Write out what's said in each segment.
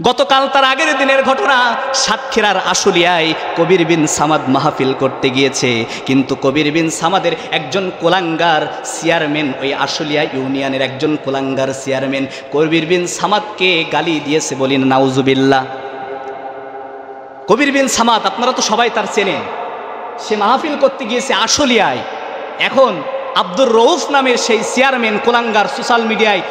গতকাল তার আগের দিনের ঘটনা, সাতক্ষীরার আশুলিয়ায় কবির বিন সামাদ মাহফিল করতে গিয়েছে, কিন্তু কবির বিন সামাদের একজন কুলাঙ্গার চেয়ারম্যান, ওই আশুলিয়া ইউনিয়নের একজন কুলাঙ্গার চেয়ারম্যান কবির বিন সামাদকে গালি দিয়েছে, বলেন নাউজুবিল্লাহ। কবির বিন সামাদ আপনারা তো সবাই তার চেনেন, সে মাহফিল করতে গিয়েছে আশুলিয়ায়। এখন আব্দুর রউফ নামের সেই চেয়ারম্যান কুলাঙ্গার সোশ্যাল মিডিয়ায়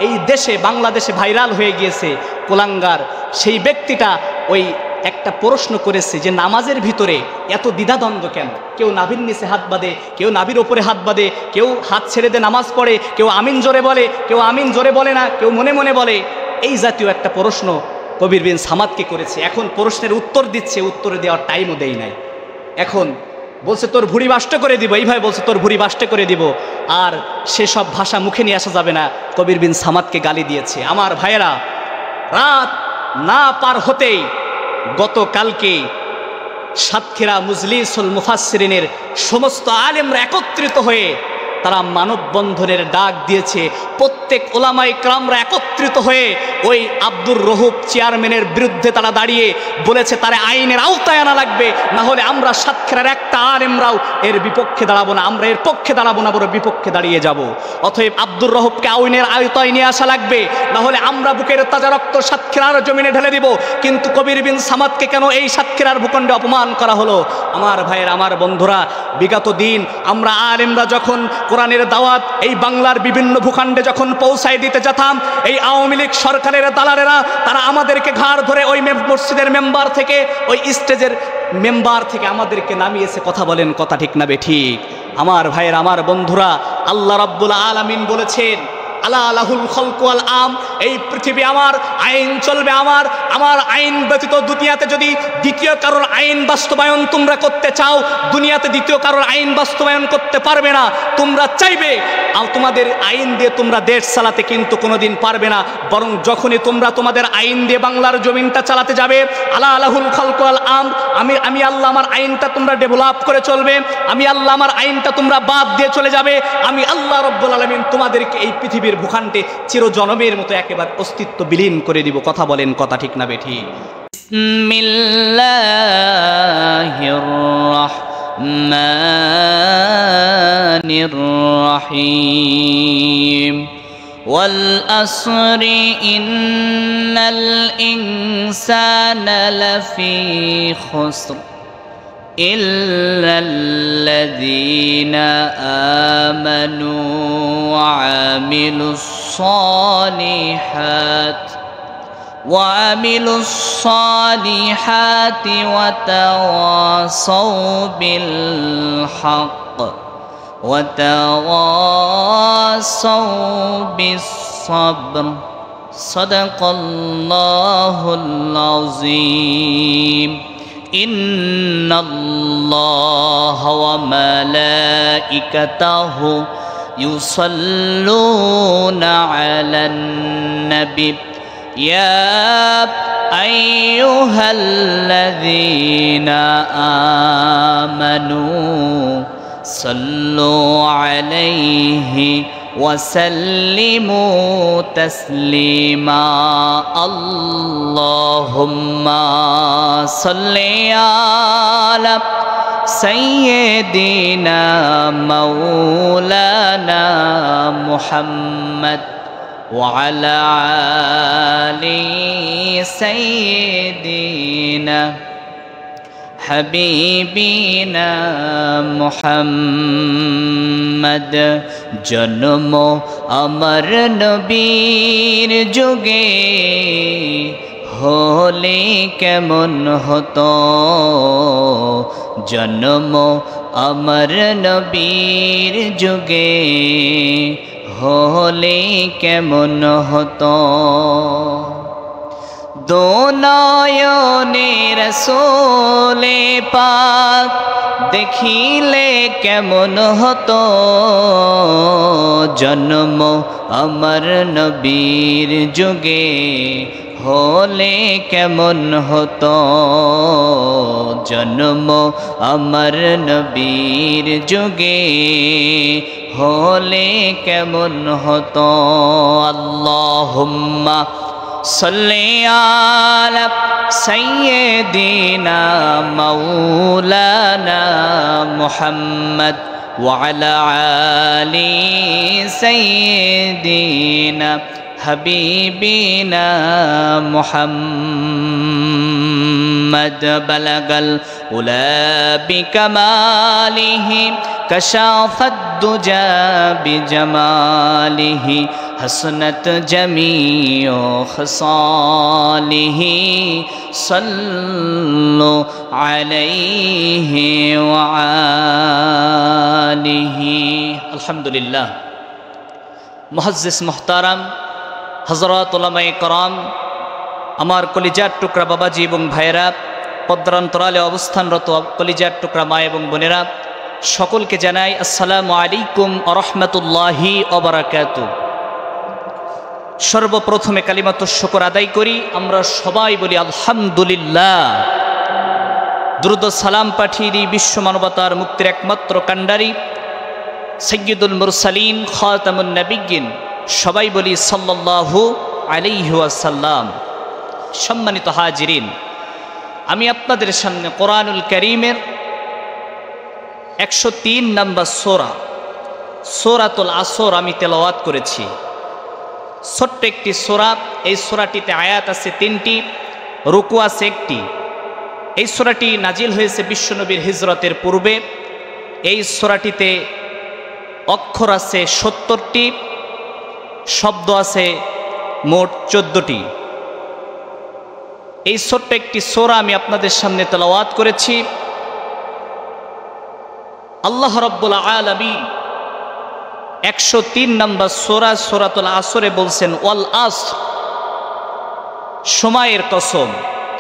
এই দেশে বাংলাদেশে ভাইরাল হয়ে গিয়েছে কুলাঙ্গার। সেই ব্যক্তিটা ওই একটা প্রশ্ন করেছে যে নামাজের ভিতরে এত দ্বিধাদ্বন্দ্ব কেন? কেউ নাভির নিচে হাত বাঁধে, কেউ নাভির ওপরে হাত বাঁধে, কেউ হাত ছেড়ে দিয়ে নামাজ পড়ে, কেউ আমিন জোরে বলে, কেউ আমিন জোরে বলে না, কেউ মনে মনে বলে। এই জাতীয় একটা প্রশ্ন কবির বিন সামাদকে করেছে। এখন প্রশ্নের উত্তর দিচ্ছে, উত্তরে দেওয়ার টাইমও দেয় নাই। এখন বলছে তোর ভুঁড়ি বাষ্ট করে দিব, এইভাবে বলছে তোর ভুঁড়ি বাষ্ট করে দিব। আর সেসব ভাষা মুখে নিয়ে আসা যাবে না, কবির বিন সামাদকে গালি দিয়েছে। আমার ভাইয়েরা, রাত না পার হতেই গতকালকে সাতক্ষীরা মুজলিসুল মুফাসসিরিনের সমস্ত আলেমরা একত্রিত হয়ে তারা মানববন্ধনের ডাক দিয়েছে। প্রত্যেক ওলামায়ে কেরামরা একত্রিত হয়ে ওই আব্দুর রউফ চেয়ারম্যানের বিরুদ্ধে তারা দাঁড়িয়ে বলেছে তারে আইনের আওতায় আনা লাগবে, না হলে আমরা সাতক্ষীরার একটা আলেমরাও এর বিপক্ষে দাঁড়াবো না, আমরা এর পক্ষে দাঁড়াবো না, বড় বিপক্ষে দাঁড়িয়ে যাব। অতএব আব্দুর রউফকে আইনের আওতায় নিয়ে আসা লাগবে, না হলে আমরা বুকের তাজা রক্ত সাতক্ষীরার জমিনে ঢেলে দিব। কিন্তু কবির বিন সামাদকে কেন এই সাতক্ষীরার ভূখণ্ডে অপমান করা হলো? আমার ভাইয়ের, আমার বন্ধুরা, বিগত দিন আমরা আলেমরা যখন কোরআনের দাওয়াত এই বাংলার বিভিন্ন ভূখণ্ডে যখন পৌঁছায় দিতে যেতাম, এই আওয়ামী লীগ সরকারের দালালেরা তারা আমাদেরকে ঘাড় ধরে ওই মসজিদের মেম্বার থেকে, ওই স্টেজের মেম্বার থেকে আমাদেরকে নামিয়েছে। কথা বলেন, কথা ঠিক না বেঠিক? আমার ভাইয়ের, আমার বন্ধুরা, আল্লাহ রাব্বুল আলামিন বলেছেন আলা লাহুল খালকু ওয়াল আম, এই পৃথিবী আমার, আইন চলবে আমার, আমার আইন ব্যতীত দুনিয়াতে যদি দ্বিতীয় কারোর আইন বাস্তবায়ন তোমরা করতে চাও, দুনিয়াতে দ্বিতীয় কারোর আইন বাস্তবায়ন করতে পারবে না। তোমরা চাইবে তোমাদের আইন দিয়ে তোমরা দেশ চালাতে, কিন্তু কোনোদিন পারবে না। বরং যখনই তোমরা তোমাদের আইন দিয়ে বাংলার জমিনটা চালাতে যাবে, আলা লাহুল খালকু ওয়াল আম, আমি আল্লাহ আমার আইনটা তোমরা ডেভেলপ করে চলবে, আমি আল্লাহ আমার আইনটা তোমরা বাদ দিয়ে চলে যাবে, আমি আল্লাহ রাব্বুল আলামিন তোমাদেরকে এই পৃথিবীর ভূখণ্ডে চিরজনমের মতো একেবারে অস্তিত্ব বিলীন করে দিব। কথা বলেন, কথা ঠিক না বেঠিক? বিসমিল্লাহির রাহমানির রাহিম। ওয়াল আসরি ইন্নাল ইনসানা লাফি খুসর إلا الذين آمنوا وعملوا الصالحات وتواصوا بالحق وتواصوا بالصبر صدق الله العظيم. إن الله وملائكته يصلون على النبي يا أيها الذين آمنوا صلوا عليه وسلموا تسليما. اللهم صل على سيدنا مولانا محمد وعلى آل سيدنا হাবিবিনা মুহাম্মদ। জন্ম আমার নবীর যুগে হলে কেমন হতো, জন্ম আমার নবীর যুগে হলে কেমন হতো। দো নয়নে রাসূলে পাক দেখিলে কেমন হতো, জন্ম আমার নবীর যুগে হলে কেমন হতো, জন্ম আমার নবীর যুগে হলে কেমন হতো। আল্লাহুম্মা সাল্লি আলা সাইয়্যিদিনা মাওলানা মুহাম্মদ ওয়া আলা আলি সাইয়্যিদিনা হাবিবিনা মুহাম্মদ বালাগাল উলা বিকামালিহি কাশাফাদ দুজা বিজামালিহি হাসনাত জামিউ খাসালিহি সাল্লু আলাইহি ওয়া আলিহি। আলহামদুলিল্লাহ। মুআজ্জিজ মুহতারাম, হযরত উলামায়ে কেরাম, আমার কলিজার টুকরা বাবাজি এবং ভাইয়েরা, পদ্মান্তরালে অবস্থানরত কলিজার টুকরা মা এবং বোনেরা, সকলকে জানাই আসসালামু আলাইকুম ওয়া রাহমাতুল্লাহি ওয়া বারাকাতুহু। সর্বপ্রথমে কালিমাতুশ শুকর আদায় করি, আমরা সবাই বলি আলহামদুলিল্লাহ। দ্রুত সালাম পাঠিয়ে দিই বিশ্ব মানবতার মুক্তির একমাত্র কাণ্ডারি সাইয়্যিদুল মুরসালিন খাতামুন নবিয়্যিন, সবাই বলি সাল্লাল্লাহু আলাইহি ওয়াসাল্লাম। সম্মানিত হাজিরিন, আমি আপনাদের সামনে কোরআনুল কারীমের 103 নম্বর সূরাতুল আসর আমি তেলাওয়াত করেছি। ছোট্ট একটি সূরা, এই সূরাটিতে আয়াত আছে 3টি, রুকু আছে 1টি। এই সূরাটি নাজিল হয়েছে বিশ্বনবীর হিজরতের পূর্বে। এই সূরাটিতে অক্ষর আছে 70টি, শব্দ আছে মোট 14টি। এই ছোট্ট একটি সূরা আমি আপনাদের সামনে তেলাওয়াত করেছি। আল্লাহ রাব্বুল আলামিন 103 নম্বর সূরাতুল আসরে বলছেন ওয়াল আসর, সময়ের কসম।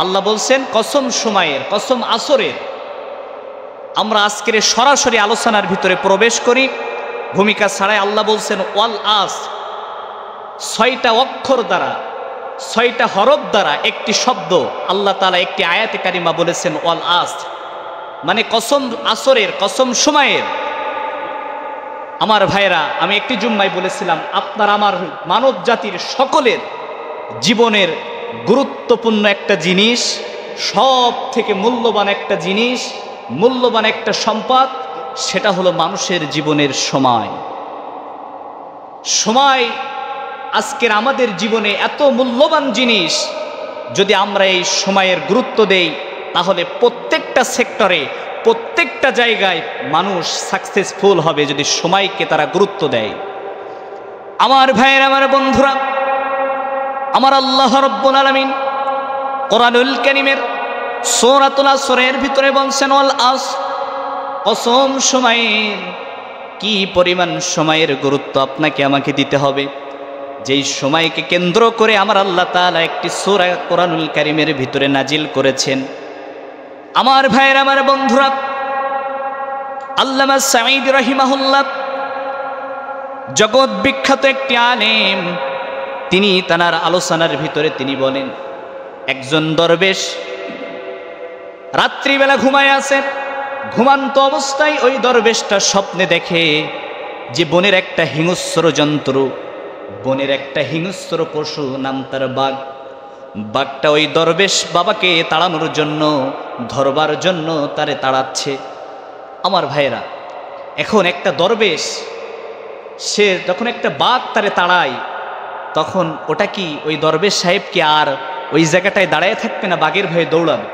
আল্লাহ বলছেন কসম সময়ের, কসম আসরের। আমরা আজকের সরাসরি আলোচনার ভিতরে প্রবেশ করি ভূমিকা ছাড়াই। আল্লাহ বলছেন ওয়াল আসর, 6টা অক্ষর দ্বারা, 6টা হরফ দ্বারা একটি শব্দ আল্লাহ তাআলা একটি আয়াতে কারিমা বলেছেন ওয়াল আসর, মানে কসম আসরের, কসম সময়ের। আমার ভাইরা, আমি একটি জুম্মায় বলেছিলাম, আপনার আমার মানব জাতির সকলের জীবনের গুরুত্বপূর্ণ একটা জিনিস, সব থেকে মূল্যবান একটা জিনিস, মূল্যবান একটা সম্পদ, সেটা হলো মানুষের জীবনের সময়। সময় আজকের আমাদের জীবনে এত মূল্যবান জিনিস। যদি আমরা এই সময়ের গুরুত্ব দেই, তাহলে প্রত্যেকটা সেক্টরে, প্রত্যেকটা জায়গায় মানুষ সাকসেসফুল হবে যদি সময়কে তারা গুরুত্ব দেয়। আমার ভাইয়ের, আমার বন্ধুরা, আমার আল্লাহ রাব্বুল আলামিন কোরআনুল কারীমের সূরাতুল আসরের ভিতরে বলছেন ওয়াল আসর, কসম সময়ের। কি পরিমাণ সময়ের গুরুত্ব আপনাকে আমাকে দিতে হবে, যেই সময়কে কেন্দ্র করে আমার আল্লাহ তাআলা একটি সূরা কোরআনুল কারীমের ভিতরে নাজিল করেছেন। আমার ভাইয়ের, আমার বন্ধুরা, আল্লামা সাঈদী রাহিমাহুল্লাহ জগৎ বিখ্যাত একটি আলেম, তিনি তার আলোচনার ভিতরে তিনি বলেন, একজন দরবেশ রাত্রিবেলা ঘুমায় আছে। ঘুমান্ত অবস্থায় ওই দরবেশটা স্বপ্নে দেখে যে বনের একটা হিংস্র জন্তু, বনের একটা হিংস্র পশু, নাম তার বাঘ। বাঘটা ওই দরবেশ বাবাকে তাড়ানোর জন্য, ধরবার জন্য তারে তাড়াচ্ছে। আমার ভাইয়েরা, এখন একটা দরবেশ, সে যখন একটা বাঘ তারে তাড়ায়, তখন ওটা কি ওই দরবেশ সাহেব কি আর ওই জায়গাটায় দাঁড়ায় থাকবে না, বাঘের ভয়ে দৌড়াবে?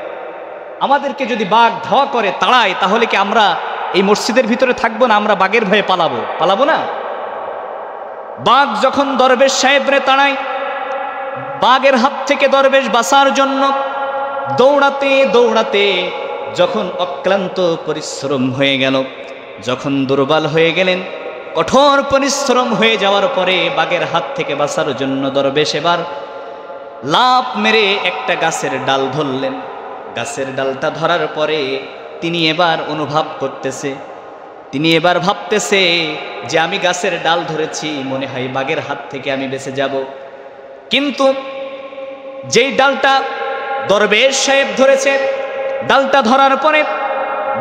আমাদেরকে যদি বাঘ ধাওয়া করে, তাড়ায়, তাহলে কি আমরা এই মসজিদের ভিতরে থাকবো না? আমরা বাঘের ভয়ে পালাবো না? বাঘ যখন দরবেশ সাহেবরে তাড়ায়, বাঘের হাত থেকে দরবেশ বাঁচার জন্য দৌড়াতে দৌড়াতে যখন অক্লান্ত পরিশ্রম হয়ে গেল, যখন দুর্বল হয়ে গেলেন, কঠোর পরিশ্রম হয়ে যাওয়ার পরে বাঘের হাত থেকে বাঁচার জন্য দরবেশ এবার লাফ মেরে একটা গাছের ডাল ধরলেন। গাছের ডালটা ধরার পরে তিনি এবার অনুভব করতেছে, তিনি এবার ভাবতেছে যে আমি গাছের ডাল ধরেছি, মনে হয় বাঘের হাত থেকে আমি বেঁচে যাব। কিন্তু যেই ডালটা দরবেশ সাহেব ধরেছে, ডালটা ধরার পরে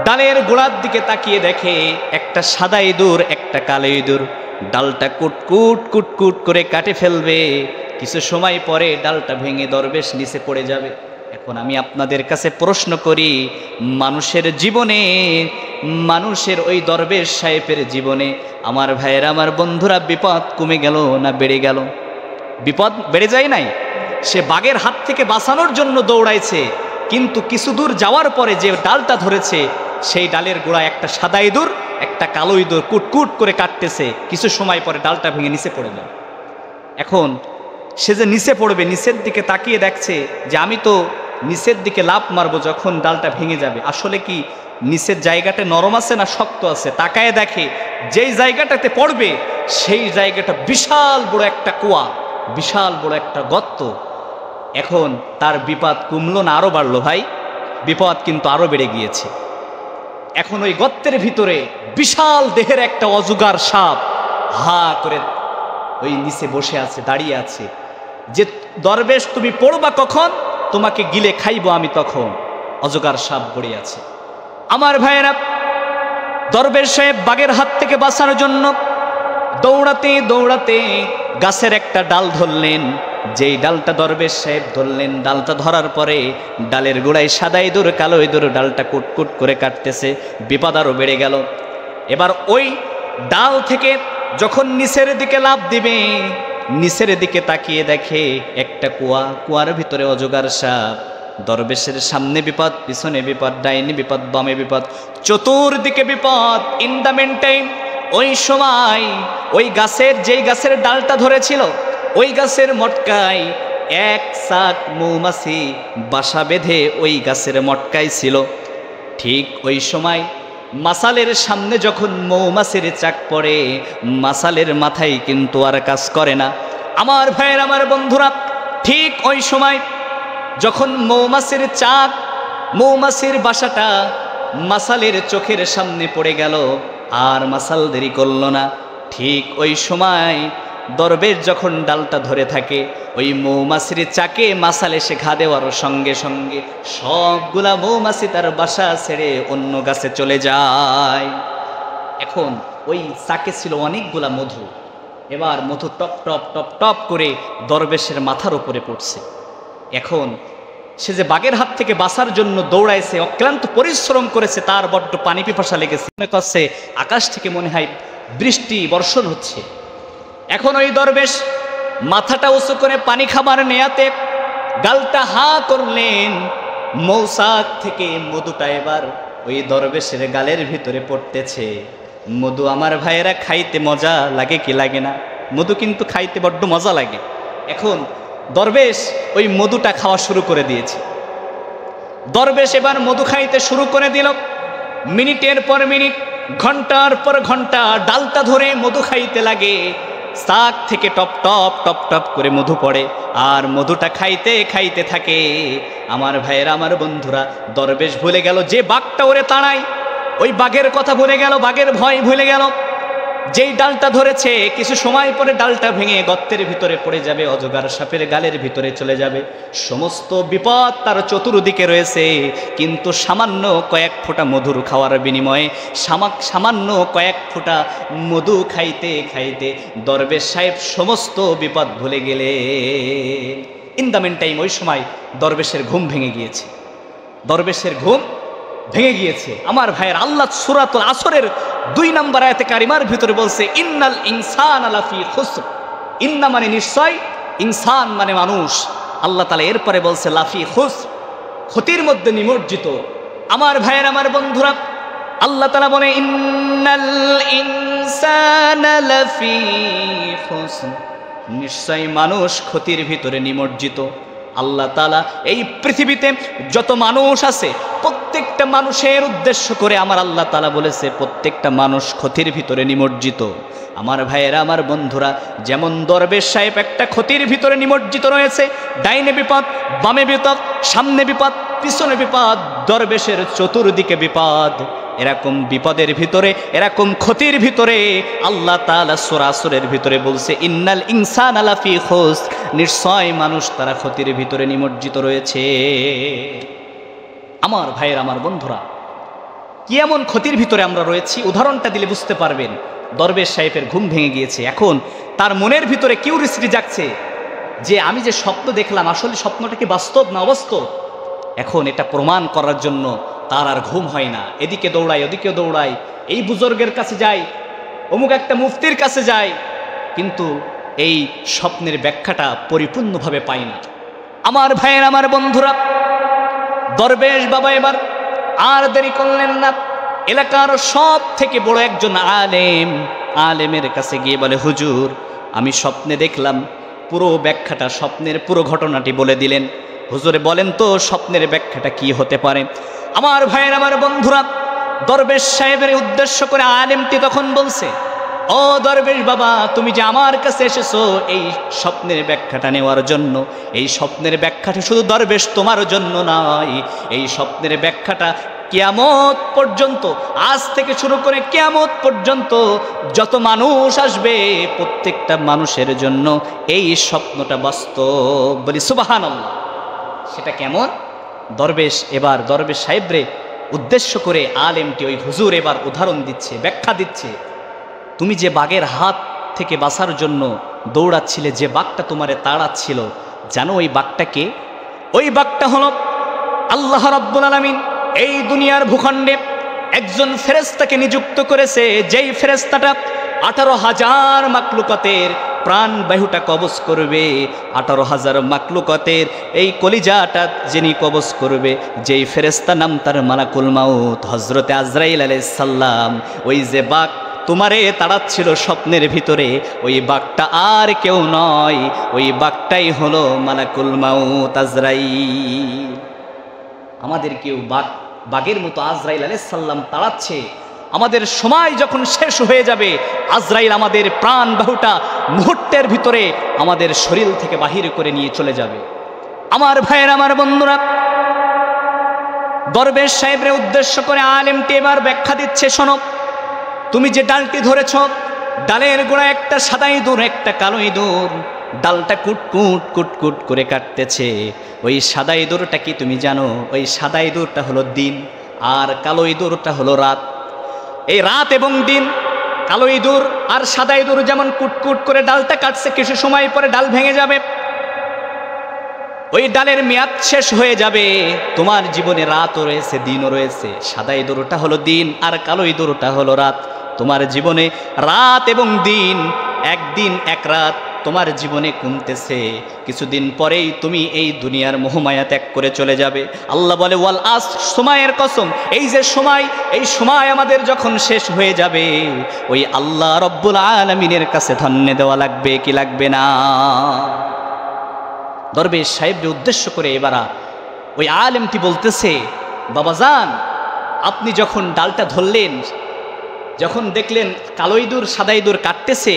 ডালের গোড়ার দিকে তাকিয়ে দেখে একটা সাদা ইঁদুর, একটা কালো ইঁদুর ডালটা কুটকুট কুটকুট করে কাটে ফেলবে। কিছু সময় পরে ডালটা ভেঙে দরবেশ নিচে পড়ে যাবে। এখন আমি আপনাদের কাছে প্রশ্ন করি, মানুষের জীবনে, মানুষের ওই দরবেশ সাহেবের জীবনে আমার ভাইয়েরা, আমার বন্ধুরা, বিপদ কমে গেল না বেড়ে গেল? বিপদ বেড়ে যায় নাই? সে বাঘের হাত থেকে বাঁচানোর জন্য দৌড়াইছে, কিন্তু কিছু দূর যাওয়ার পরে যে ডালটা ধরেছে সেই ডালের গোড়ায় একটা সাদা ইঁদুর, একটা কালো ইঁদুর কুটকুট করে কাটতেছে। কিছু সময় পরে ডালটা ভেঙে নিচে পড়ে গেল। এখন সে যে নিচে পড়বে, নিচের দিকে তাকিয়ে দেখছে যে আমি তো নিচের দিকে লাফ মারবো যখন ডালটা ভেঙে যাবে, আসলে কি নিচের জায়গাটা নরম আছে না শক্ত আছে? তাকায় দেখে যেই জায়গাটাতে পড়বে সেই জায়গাটা বিশাল বড় একটা কুয়া, বিশাল বড় একটা গর্ত। এখন তার বিপদ কমলো না আরো বাড়লো? ভাই, বিপদ কিন্তু আরো বেড়ে গিয়েছে। এখন ওই গর্তের ভিতরে বিশাল দেহের একটা অজগর সাপ হা করে ওই নিচে বসে আছে, দাঁড়িয়ে আছে, যে দরবেশ তুমি পড়বা কখন, তোমাকে গিলে খাইবো আমি তখন। অজগর সাপ পড়ে আছে। আমার ভাইয়েরা, দরবেশ সাহেব বাঘের হাত থেকে বাঁচানোর জন্য দৌড়াতে দৌড়াতে গাছের একটা ডাল ধরলেন। যেই ডালটা দরবেশ সাহেব ধরলেন, ডালটা ধরার পরে ডালের গোড়ায় সাদা ইঁদুর, কালো ইঁদুর ডালটা কুটকুট করে কাটতেছে। বিপদ আরও বেড়ে গেল। এবার ওই ডাল থেকে যখন নিচের দিকে লাফ দিবে, নিচের দিকে তাকিয়ে দেখে একটা কুয়া, কুয়ার ভিতরে অজগর সাপ। দরবেশের সামনে বিপদ, পিছনে বিপদ, ডাইনে বিপদ, বামে বিপদ, চতুর্দিকে বিপদ। ইন দ্য মেন টাইম ওই সময় ওই গাছের, যেই গাছের ডালটা ধরেছিল ওই গাছের মটকায় এক চাক মৌমাছি বাসা বেঁধে ওই গাছের মটকায় ছিল। ঠিক ওই সময় মাসালের সামনে যখন মৌমাছির চাক পড়ে, মাসালের মাথায় কিন্তু আর কাজ করে না। আমার ভাইয়ের, আমার বন্ধুরা, ঠিক ওই সময় যখন মৌমাছির চাক, মৌমাছির বাসাটা মাসালের চোখের সামনে পড়ে গেল, আর মাসাল দেরি করল না। ঠিক ওই সময় দরবেশ যখন ডালটা ধরে থাকে, ওই মৌমাছির চাকে মাসাল এসে ঘা দেওয়ার সঙ্গে সঙ্গে সবগুলা মৌমাছি তার বাসা ছেড়ে অন্য গাছে চলে যায়। এখন ওই চাকে ছিল অনেকগুলা মধু। এবার মধু টপ টপ টপ টপ করে দরবেশের মাথার উপরে পড়ছে। এখন সে যে বাঘের হাত থেকে বাঁচার জন্য দৌড়াইছে, অক্লান্ত পরিশ্রম করেছে, তার বড্ড পানি পিপাসা লেগেছে। মনে করছে আকাশ থেকে মনে হয় বৃষ্টি বর্ষণ হচ্ছে। এখন ওই দরবেশ মাথাটা উঁচু করে পানি খাবার নেয়াতে গালটা হা করলেন। মৌচাক থেকে মধুটা এবার ওই দরবেশের গালের ভিতরে পড়তেছে। মধু আমার ভাইয়েরা খাইতে মজা লাগে কি লাগে না? মধু কিন্তু খাইতে বড্ড মজা লাগে। এখন দরবেশ ওই মধুটা খাওয়া শুরু করে দিয়েছে। দরবেশ এবার মধু খাইতে শুরু করে দিল। মিনিটের পর মিনিট, ঘন্টার পর ঘন্টা ডালটা ধরে মধু খাইতে লাগে। চাক থেকে টপ টপ টপ টপ করে মধু পড়ে, আর মধুটা খাইতে খাইতে থাকে। আমার ভাইয়েরা, আমার বন্ধুরা, দরবেশ ভুলে গেল যে বাঘটা ওরে তাড়ায়, ওই বাঘের কথা ভুলে গেল, বাঘের ভয় ভুলে গেল। যেই ডালটা ধরেছে কিছু সময় পরে ডালটা ভেঙে গর্তের ভিতরে পড়ে যাবে, অজগর সাপের গালের ভিতরে চলে যাবে। সমস্ত বিপদ তার চতুর্দিকে রয়েছে, কিন্তু সামান্য কয়েক ফোঁটা মধুর খাওয়ার বিনিময়ে, সামান্য কয়েক ফোঁটা মধু খাইতে খাইতে দরবেশ সাহেব সমস্ত বিপদ ভুলে গেলে। ইন দ্য মেন টাইম ওই সময় দরবেশের ঘুম ভেঙে গিয়েছে। দরবেশের ঘুম ভেঙে গিয়েছে। আমার ভাইয়ের, আল্লাহ সূরাতুল আসরের 2 নম্বর আয়াতে কারিমার ভিতরে বলছে, ইন্নাল ইনসানা লাফি খুসর। ইন্না মানে নিশ্চয়, ইনসান মানে মানুষ। আল্লাহ তাআলা এরপরে বলছে লাফি খুসর, ক্ষতির মধ্যে নিমজ্জিত। আমার ভাইয়ের, আমার বন্ধুরা, আল্লাহ তাআলা বলে ইন্নাল ইনসানা লাফি খুসর, নিশ্চয় মানুষ ক্ষতির ভিতরে নিমজ্জিত। আল্লাহ তাআলা এই পৃথিবীতে যত মানুষ আছে প্রত্যেকটা মানুষের উদ্দেশ্য করে আমার আল্লাহ তাআলা বলেছে প্রত্যেকটা মানুষ ক্ষতির ভিতরে নিমজ্জিত। আমার ভাইয়েরা, আমার বন্ধুরা, যেমন দরবেশ সাহেব একটা ক্ষতির ভিতরে নিমজ্জিত রয়েছে, ডাইনে বিপদ, বামে বিপদ, সামনে বিপদ, পিছনে বিপদ, দরবেশের চতুর্দিকে বিপদ। এরকম বিপদের ভিতরে, এরকম ক্ষতির ভিতরে আল্লাহ তাআলা সূরা আসরের ভিতরে বলছে ইন্নাল ইনসানা লাফি খুসর, নিশ্চয় মানুষ তারা ক্ষতির ভিতরে নিমজ্জিত রয়েছে। আমার ভাইয়ের, আমার বন্ধুরা, কি এমন ক্ষতির ভিতরে আমরা রয়েছি উদাহরণটা দিলে বুঝতে পারবেন। দরবেশ সাহেবের ঘুম ভেঙে গিয়েছে। এখন তার মনের ভিতরে কিউরিসিটি জাগছে, যে আমি যে স্বপ্ন দেখলাম আসলে স্বপ্নটা কি বাস্তব না অবাস্তব। এখন এটা প্রমাণ করার জন্য তার আর ঘুম হয় না, এদিকে দৌড়াই ওদিকে দৌড়াই, এই বুজুর্গের কাছে যাই, অমুক একটা মুফতির কাছে যাই, কিন্তু এই স্বপ্নের ব্যাখ্যাটা পরিপূর্ণভাবে পাই না। আমার ভাইয়ের, আমার বন্ধুরা, দরবেশ বাবা এবার আর দেরি করলেন না, এলাকার সব থেকে বড় একজন আলেমের কাছে গিয়ে বলে, হুজুর আমি স্বপ্নে দেখলাম, পুরো ব্যাখ্যাটা, স্বপ্নের পুরো ঘটনাটি বলে দিলেন। হুজুরে বলেন তো স্বপ্নের ব্যাখ্যাটা কি হতে পারে। আমার ভাইয়ের, আমার বন্ধুরা, দরবেশ সাহেবের উদ্দেশ্য করে আলেমটি তখন বলছে, ও দরবেশ বাবা, তুমি যে আমার কাছে এসেছো এই স্বপ্নের ব্যাখ্যাটা নেওয়ার জন্য, এই স্বপ্নের ব্যাখ্যাটা শুধু দরবেশ তোমার জন্য নয়, এই স্বপ্নের ব্যাখ্যাটা কিয়ামত পর্যন্ত, আজ থেকে শুরু করে কিয়ামত পর্যন্ত যত মানুষ আসবে প্রত্যেকটা মানুষের জন্য এই স্বপ্নটা বাস্তব। বলি সুবহানাল্লাহ। সেটা কেমন? দরবেশ এবার দরবেশ সাহেবরে উদ্দেশ্য করে আলেমটি, ওই হুজুর এবার উদাহরণ দিচ্ছে, ব্যাখ্যা দিচ্ছে। তুমি যে বাঘের হাত থেকে বাঁচার জন্য দৌড়াচ্ছিলে, যে বাঘটা তোমারে তাড়াচ্ছিল, জানো ওই বাঘটাকে? ওই বাঘটা হলো আল্লাহ রাব্বুল আলামিন এই দুনিয়ার ভূখণ্ডে একজন ফেরেশতাকে নিযুক্ত করেছে, যেই ফেরেশতাটা 18,000 মাকলুকাতের প্রাণ বায়ুটা কবজ করবে, 18,000 মাকলুকাতের এই কলিজাটা যিনি কবজ করবে, যেই ফেরেশতা নাম তার মালাকুল মাউত হযরতে আজরাইল আলাইহিস সালাম। ওই যে বাঘ তোমারে তাড়াচ্ছিল স্বপ্নের ভিতরে, ওই বাঘটা আর কেউ নয়, ওই বাঘটাই হলো মালাকুল মাউত আজরাইল। আমাদের কেউ বাঘের মতো আজরাইল আলাইহিস সালাম তাড়াচ্ছে। আমাদের সময় যখন শেষ হয়ে যাবে, আজরাইল আমাদের প্রাণ বাহুটা মুহূর্তের ভিতরে আমাদের শরীর থেকে বাহির করে নিয়ে চলে যাবে। আমার ভাইয়ের, আমার বন্ধুরা, দরবেশ সাহেবের উদ্দেশ্য করে আলেমটি এবার ব্যাখ্যা দিচ্ছে, শোনো, তুমি যে ডালটি ধরেছ, ডালের গোড়ায় একটা সাদা ইঁদুর, একটা কালো ইঁদুর ডালটা কুটকুট কুটকুট করে কাটতেছে। ওই সাদা ইঁদুরটা কি তুমি জানো? ওই সাদা ইঁদুরটা হলো দিন, আর কালো ইঁদুরটা হলো রাত। এই রাত এবং দিন, কালো ইঁদুর আর সাদা ইঁদুর যেমন কুটকুট করে ডালটা কাটছে, কিছু সময় পরে ডাল ভেঙে যাবে, ওই ডালের মেয়াদ শেষ হয়ে যাবে। তোমার জীবনে রাতও রয়েছে, দিনও রয়েছে। সাদা ইঁদুরটা হলো দিন আর কালো ইঁদুরটা হলো রাত। তোমার জীবনে রাত এবং দিন, একদিন এক রাত তোমার জীবনে কমতেছে, কিছুদিন পরেই তুমি এই দুনিয়ার মোহমায়া ত্যাগ করে চলে যাবে। আল্লাহ বলে, ওয়াল আসর, সময়ের কসম, এই যে সময়, এই সময় আমাদের যখন শেষ হয়ে যাবে, ওই আল্লাহ রব্বুল আলামিনের কাছে ধন্য দেওয়া লাগবে কি লাগবে না? দরবেশ সাহেবকে উদ্দেশ্য করে এবার ওই আলেমটি বলতেছে, বাবাজান, আপনি যখন ডালটা ধরলেন, যখন দেখলেন কালো ইঁদুর সাদা ইঁদুর কাটতেছে,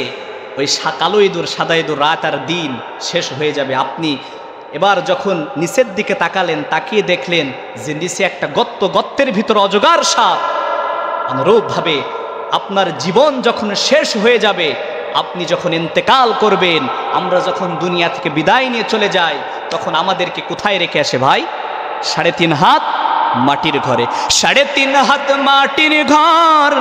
ওই কালো ইঁদুর সাদা ইঁদুর রাত আর দিন শেষ হয়ে যাবে, আপনি এবার যখন নিচের দিকে তাকালেন, তাকিয়ে দেখলেন যে নিচে একটা গর্ত, গর্তের ভিতর অজগর সাপ। অনুরূপভাবে আপনার জীবন যখন শেষ হয়ে যাবে, আপনি যখন ইন্তেকাল করবেন, আমরা যখন দুনিয়া থেকে বিদায় নিয়ে চলে যাই, তখন আমাদেরকে কোথায় রেখে আসে ভাই? 3.5 হাত মাটির ঘরে। 3.5 হাত মাটির ঘর,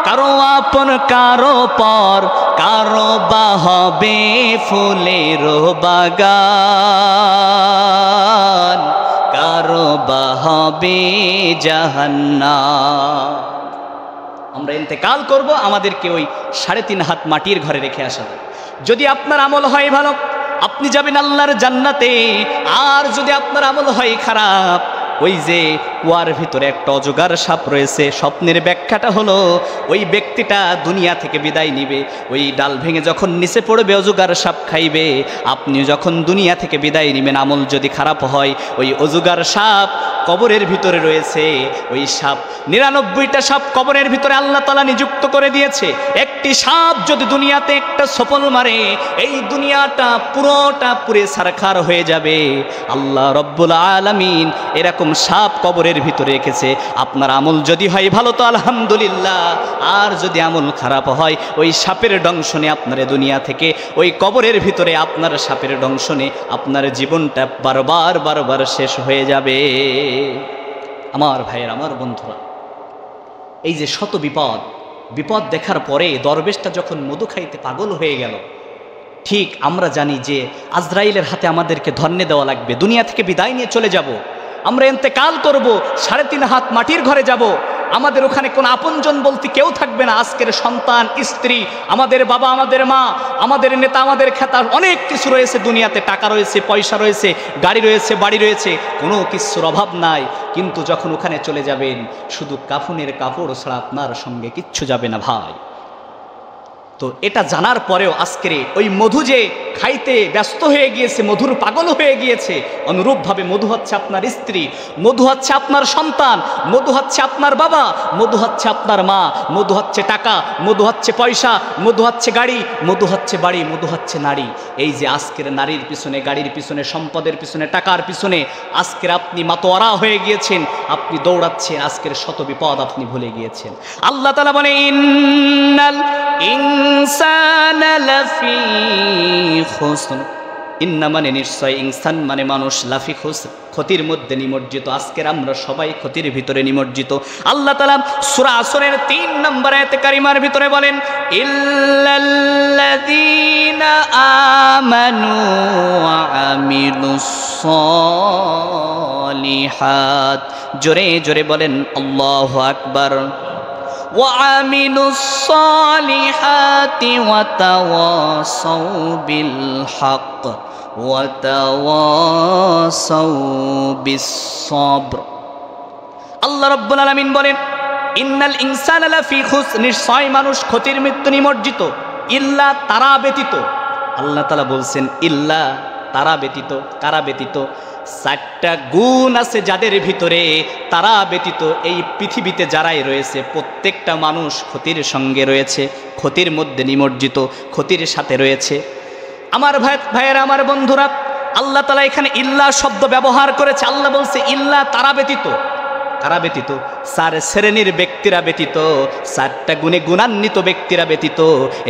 কারো আপন কারো পর, কারো বা হবে ফুলের বাগান, কারো বা হবে জাহান্নাম। আমরা ইন্তেকাল করব, আমাদেরকে ওই 3.5 হাত মাটির ঘরে রেখে আসা হবে। যদি আপনার আমল হয় ভালো, আপনি যাবেন আল্লাহর জান্নাতে, আর যদি আপনার আমল হয় খারাপ, ওই যে কুয়ার ভিতরে একটা অজগর সাপ রয়েছে, স্বপ্নের ব্যাখ্যাটা হলো ওই ব্যক্তিটা দুনিয়া থেকে বিদায় নিবে, ওই ডাল ভেঙে যখন নিচে পড়বে অজগর সাপ খাইবে। আপনি যখন দুনিয়া থেকে বিদায় নেবেন, আমল যদি খারাপ হয়, ওই অজগর সাপ কবরের ভিতরে রয়েছে। ওই সাপ, 99টা সাপ কবরের ভিতরে আল্লাহ তাআলা নিযুক্ত করে দিয়েছে। একটি সাপ যদি দুনিয়াতে একটা সফল মারে, এই দুনিয়াটা পুরোটা পুরে সারখার হয়ে যাবে। আল্লাহ রব্বুল আলামিন এরকম সাপ কবরের ভিতরে রেখেছে। আপনার আমল যদি হয় ভালো তো আলহামদুলিল্লাহ, আর যদি আমল খারাপ হয়, ওই সাপের দংশনে আপনার দুনিয়া থেকে ওই কবরের ভিতরে আপনার সাপের দংশনে আপনার জীবনটা বারবার বারবার শেষ হয়ে যাবে। আমার ভাইয়ের, আমার বন্ধুরা, এই যে শত বিপদ দেখার পরে দরবেশটা যখন মধু খাইতে পাগল হয়ে গেল, ঠিক আমরা জানি যে আজরাইলের হাতে আমাদেরকে ধন্যে দেওয়া লাগবে, দুনিয়া থেকে বিদায় নিয়ে চলে যাব, আমরা ইন্তেকাল করব, 3.5 হাত মাটির ঘরে যাব, আমাদের ওখানে কোনো আপনজন বলতে কেউ থাকবে না। আজকের সন্তান, স্ত্রী, আমাদের বাবা, আমাদের মা, আমাদের নেতা, আমাদের খেতা, অনেক কিছু রয়েছে দুনিয়াতে, টাকা রয়েছে, পয়সা রয়েছে, গাড়ি রয়েছে, বাড়ি রয়েছে, কোনো কিছুর অভাব নাই। কিন্তু যখন ওখানে চলে যাবেন শুধু কাফনের কাপড় ছাড়া আপনার সঙ্গে কিচ্ছু যাবে না ভাই। তো এটা জানার পরেও আজকের ওই মধু যে খাইতে ব্যস্ত হয়ে গিয়েছে, মধুর পাগল হয়ে গিয়েছে, অনুরূপভাবে মধু হচ্ছে আপনার স্ত্রী, মধু হচ্ছে আপনার সন্তান, মধু হচ্ছে আপনার বাবা, মধু হচ্ছে আপনার মা, মধু হচ্ছে টাকা, মধু হচ্ছে পয়সা, মধু হচ্ছে গাড়ি, মধু হচ্ছে বাড়ি, মধু হচ্ছে নারী। এই যে আজকের নারীর পিছনে, গাড়ির পিছনে, সম্পদের পিছনে, টাকার পিছনে আজকের আপনি মাতোয়ারা হয়ে গিয়েছেন, আপনি দৌড়াচ্ছেন, আজকের শত বিপদ আপনি ভুলে গিয়েছেন। আল্লাহ তাআলা বলে ইন্নাল ইনসানা লাফি খুসর, ইন্না মানে নিশ্চয়, ইনসান মানে মানুষ, লাফি খুসর ক্ষতির মধ্যে নিমজ্জিত। আজকের আমরা সবাই ক্ষতির ভিতরে নিমজ্জিত। আল্লাহ তাআলা সূরা আসরের 3 নম্বর আয়াতে কারিমার ভিতরে বলেন ইল্লাল্লাযীনা আমানু ওয়া আমিলুস সালিহাত, জোরে জোরে বলেন আল্লাহু আকবার। وعملوا الصالحات وتواصوا بالحق وتواصوا بالصبر। আল্লাহ রাব্বুল আলামিন বলেন ইন্নাল ইনসানা লাফি খুসর, নিশ্চয় মানুষ ক্ষতির মৃত্যু নিমজ্জিত, ইল্লা তারা ব্যতীত। আল্লাহ তাআলা বলছেন ইল্লা তারা ব্যতীত, কারা ব্যতীত? 4টা গুণ আছে যাদের ভিতরে, তারা ব্যতীত এই পৃথিবীতে যারাই রয়েছে প্রত্যেকটা মানুষ ক্ষতির সঙ্গে রয়েছে, ক্ষতির মধ্যে নিমজ্জিত, ক্ষতির সাথে রয়েছে। আমার ভাইয়েরা, আমার বন্ধুরা, আল্লাহ তাআলা এখানে ইল্লা শব্দ ব্যবহার করেছে। আল্লাহ বলছে ইল্লা তারা ব্যতীত, কারা ব্যতীত? 4 শ্রেণীর ব্যক্তিরা ব্যতীত, 4টা গুণে গুণান্বিত ব্যক্তিরা ব্যতীত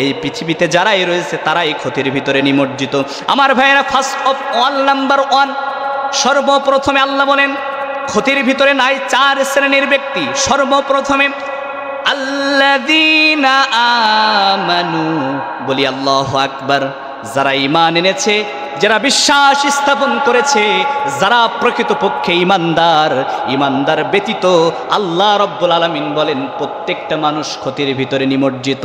এই পৃথিবীতে যারাই রয়েছে তারাই ক্ষতির ভিতরে নিমজ্জিত। আমার ভাইয়েরা, ফার্স্ট অফ অল, নাম্বার 1, সর্বপ্রথমে আল্লাহ বলেন ক্ষতির ভিতরে নাই 4 শ্রেণীর ব্যক্তি। সর্বপ্রথমে আল্লাযীনা আমানু, বলি আল্লাহু আকবার, যারা ঈমান এনেছে, যারা বিশ্বাস স্থাপন করেছে, যারা প্রকৃতপক্ষে ঈমানদার, ঈমানদার ব্যতীত আল্লাহ রাব্বুল আলামিন বলেন প্রত্যেকটা মানুষ ক্ষতির ভিতরে নিমজ্জিত।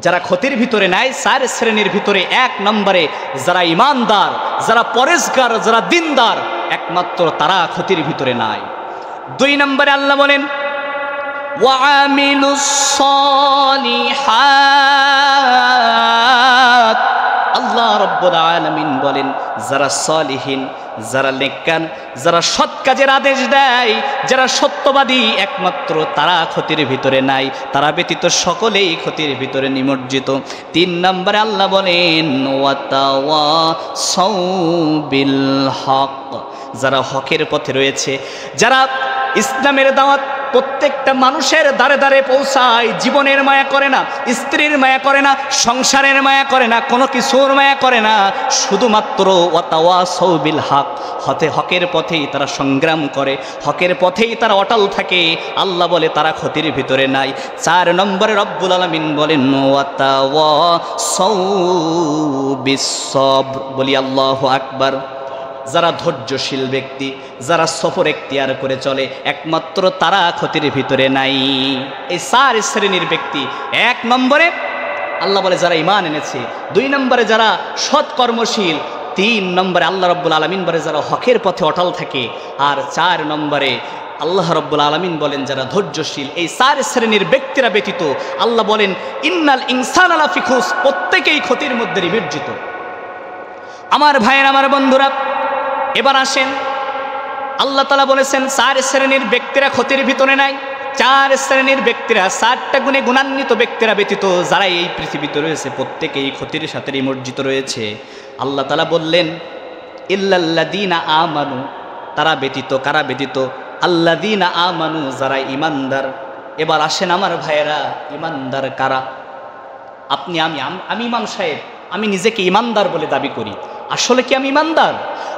যারা ক্ষতির ভিতরে নাই 4 শ্রেণীর ভিতরে 1 নম্বরে যারা ঈমানদার, যারা পরেজগার, যারা দিনদার, একমাত্র তারা ক্ষতির ভিতরে নাই। 2 নম্বরে আল্লাহ বলেন ওয়াআমিলুস সালিহাত, আল্লাহ রাব্বুল আলামিন বলেন যারা সালিহিন, যারা নেককার, যারা সৎ কাজের আদেশ দেয়, যারা সত্যবাদী, একমাত্র তারা ক্ষতির ভিতরে নাই, তারা ব্যতীত সকলেই ক্ষতির ভিতরে নিমজ্জিত। 3 নম্বরে আল্লাহ বলেন ওয়াতাওয়াসাউ বিল হক, যারা হকের পথে রয়েছে, যারা ইসলামের দাওয়াত প্রত্যেকটা মানুষের দ্বারে দ্বারে পৌঁছায়, জীবনের মায়া করে না, স্ত্রীর মায়া করে না, সংসারের মায়া করে না, কোনো কিছুর মায়া করে না, শুধুমাত্র ওয়াতাওয়াসাউ বিল হক, হকের পথেই তারা সংগ্রাম করে, হকের পথেই তারা অটল থাকে। আল্লাহ বলে তারা ক্ষতির ভিতরে নাই। 4 নম্বরে রব্বুল আলামিন বলেন ওয়াতাওয়াসাউ বিস সবর, বলি আল্লাহু আকবার। যারা ধৈর্যশীল ব্যক্তি, যারা সফর এখতিয়ার করে চলে, একমাত্র তারা ক্ষতির ভিতরে নাই। এই 4 শ্রেণীর ব্যক্তি। 1 নম্বরে আল্লাহ বলে যারা ঈমান এনেছে, 2 নম্বরে যারা সৎ কর্মশীল, 3 নম্বরে আল্লাহ রাব্বুল আলামিন বলে যারা হকের পথে অটল থাকে, আর 4 নম্বরে আল্লাহ রাব্বুল আলামিন বলেন যারা ধৈর্যশীল। এই 4 শ্রেণীর ব্যক্তিরা ব্যতীত আল্লাহ বলেন ইন্নাল ইনসানা লাফি খুসর, প্রত্যেকেই ক্ষতির মধ্যে নিমজ্জিত। আমার ভাইয়ের, আমার বন্ধুরা, এবার আসেন, আল্লাহ তাআলা বলেছেন 4 শ্রেণীর ব্যক্তিরা ক্ষতির ভিতরে নাই। 4 শ্রেণীর ব্যক্তিরা, 4টা গুণে গুণান্বিত ব্যক্তিরা ব্যতীত যারা এই পৃথিবীতে রয়েছে প্রত্যেকেই ক্ষতির সাথে নিমজ্জিত রয়েছে। আল্লাহ তাআলা বললেন ইল্লাল্লাযীনা আমানু, তারা ব্যতীত, কারা ব্যতীত? আল্লাযীনা আমানু, যারা ঈমানদার। এবার আসেন আমার ভাইয়েরা, ঈমানদার কারা? আপনি, আমি ইমাম সাহেব, আমি নিজেকে ঈমানদার বলে দাবি করি, আসলে কি আমি ঈমানদার?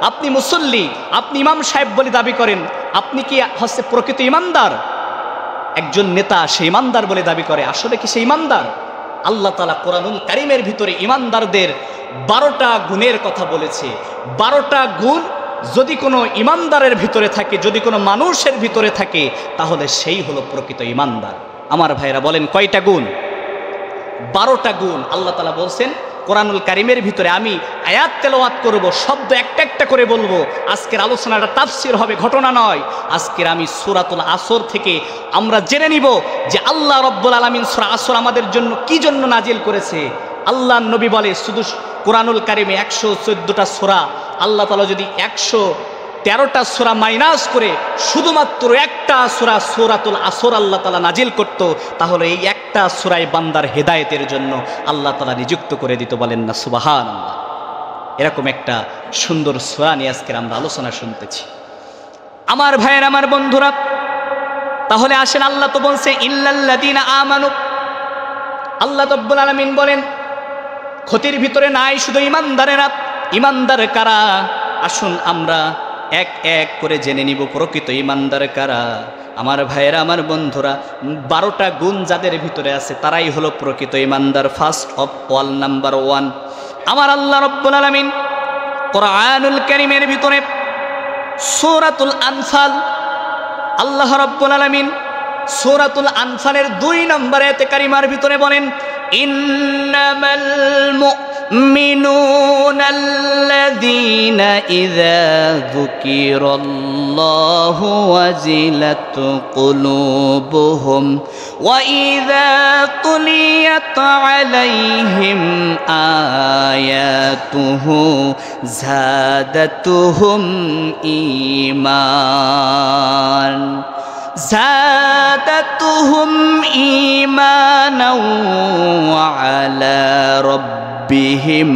আপনি মুসল্লি, আপনি ইমাম সাহেব বলে দাবি করেন, আপনি কি হচ্ছে প্রকৃত ঈমানদার? একজন নেতা সে ঈমানদার বলে দাবি করে, আসলে কি সে ঈমানদার? আল্লাহ তাআলা কোরআনুল কারীমের ভিতরে ইমানদারদের 12টা গুণের কথা বলেছে। 12টা গুণ যদি কোনো ইমানদারের ভিতরে থাকে, যদি কোনো মানুষের ভিতরে থাকে, তাহলে সেই হলো প্রকৃত ইমানদার। আমার ভাইরা বলেন কয়টা গুণ? 12টা গুণ আল্লাহ তাআলা বলছেন কোরআনুল কারীমের ভিতরে। আমি আয়াত তেলাওয়াত করব, শব্দ একটা একটা করে বলবো। আজকের আলোচনাটা তাফসীর হবে, ঘটনা নয়। আজকের আমি সূরাতুল আসর থেকে আমরা জেনে নিব যে আল্লাহ রাব্বুল আলামিন সূরা আসর আমাদের জন্য কি জন্য নাজিল করেছে। আল্লাহ নবী বলে শুধু কোরআনুল কারীমে 114টা সূরা, আল্লাহ তাআলা যদি 113টা সূরা মাইনাস করে শুধুমাত্র একটা সূরা সূরাতুল আসর আল্লাহ তাআলা নাজিল করত, তাহলে এই একটা সূরায় বান্দার হেদায়েতের জন্য আল্লাহ তাআলা নিযুক্ত করে দিত। বলেন না সুবহানাল্লাহ। এরকম একটা সুন্দর সূরা নিয়ে আজকের আমরা আলোচনা শুনতেছি। আমার ভাইয়ের, আমার বন্ধুরা, তাহলে আসেন, আল্লাহ তো বলছে ইল্লাল্লাযীনা আমানু। আল্লাহ রাব্বুল আলামিন বলেন ক্ষতির ভিতরে নাই শুধু ইমানদারেরা। ইমানদার কারা? আসুন আমরা এক এক করে জেনে নিব প্রকৃত ইমানদার কারা। আমার ভাইয়েরা, আমার বন্ধুরা, 12টা গুণ যাদের ভিতরে আছে তারাই হলো প্রকৃত ইমানদার। ফার্স্ট অফ অল, নাম্বার 1, আমার আল্লাহ রাব্বুল আলামিন কোরআনুল কারীমের ভিতরে সূরাতুল আনফাল, আল্লাহ রাব্বুল আলামিন সূরাতুল আনফালের 2 নম্বর আয়াতে কারিমার ভিতরে বলেন ইন্নামাল মুমিনুনা আল্লাযীনা ইযা যুকিরাল্লাহু ওয়াজিলাত কুলুবুহুম ওয়া ইযা তুলিয়াত আলাইহিম আয়াতুহু যাদাতুহুম ঈমান زادتهم إيمانا وعلى ربهم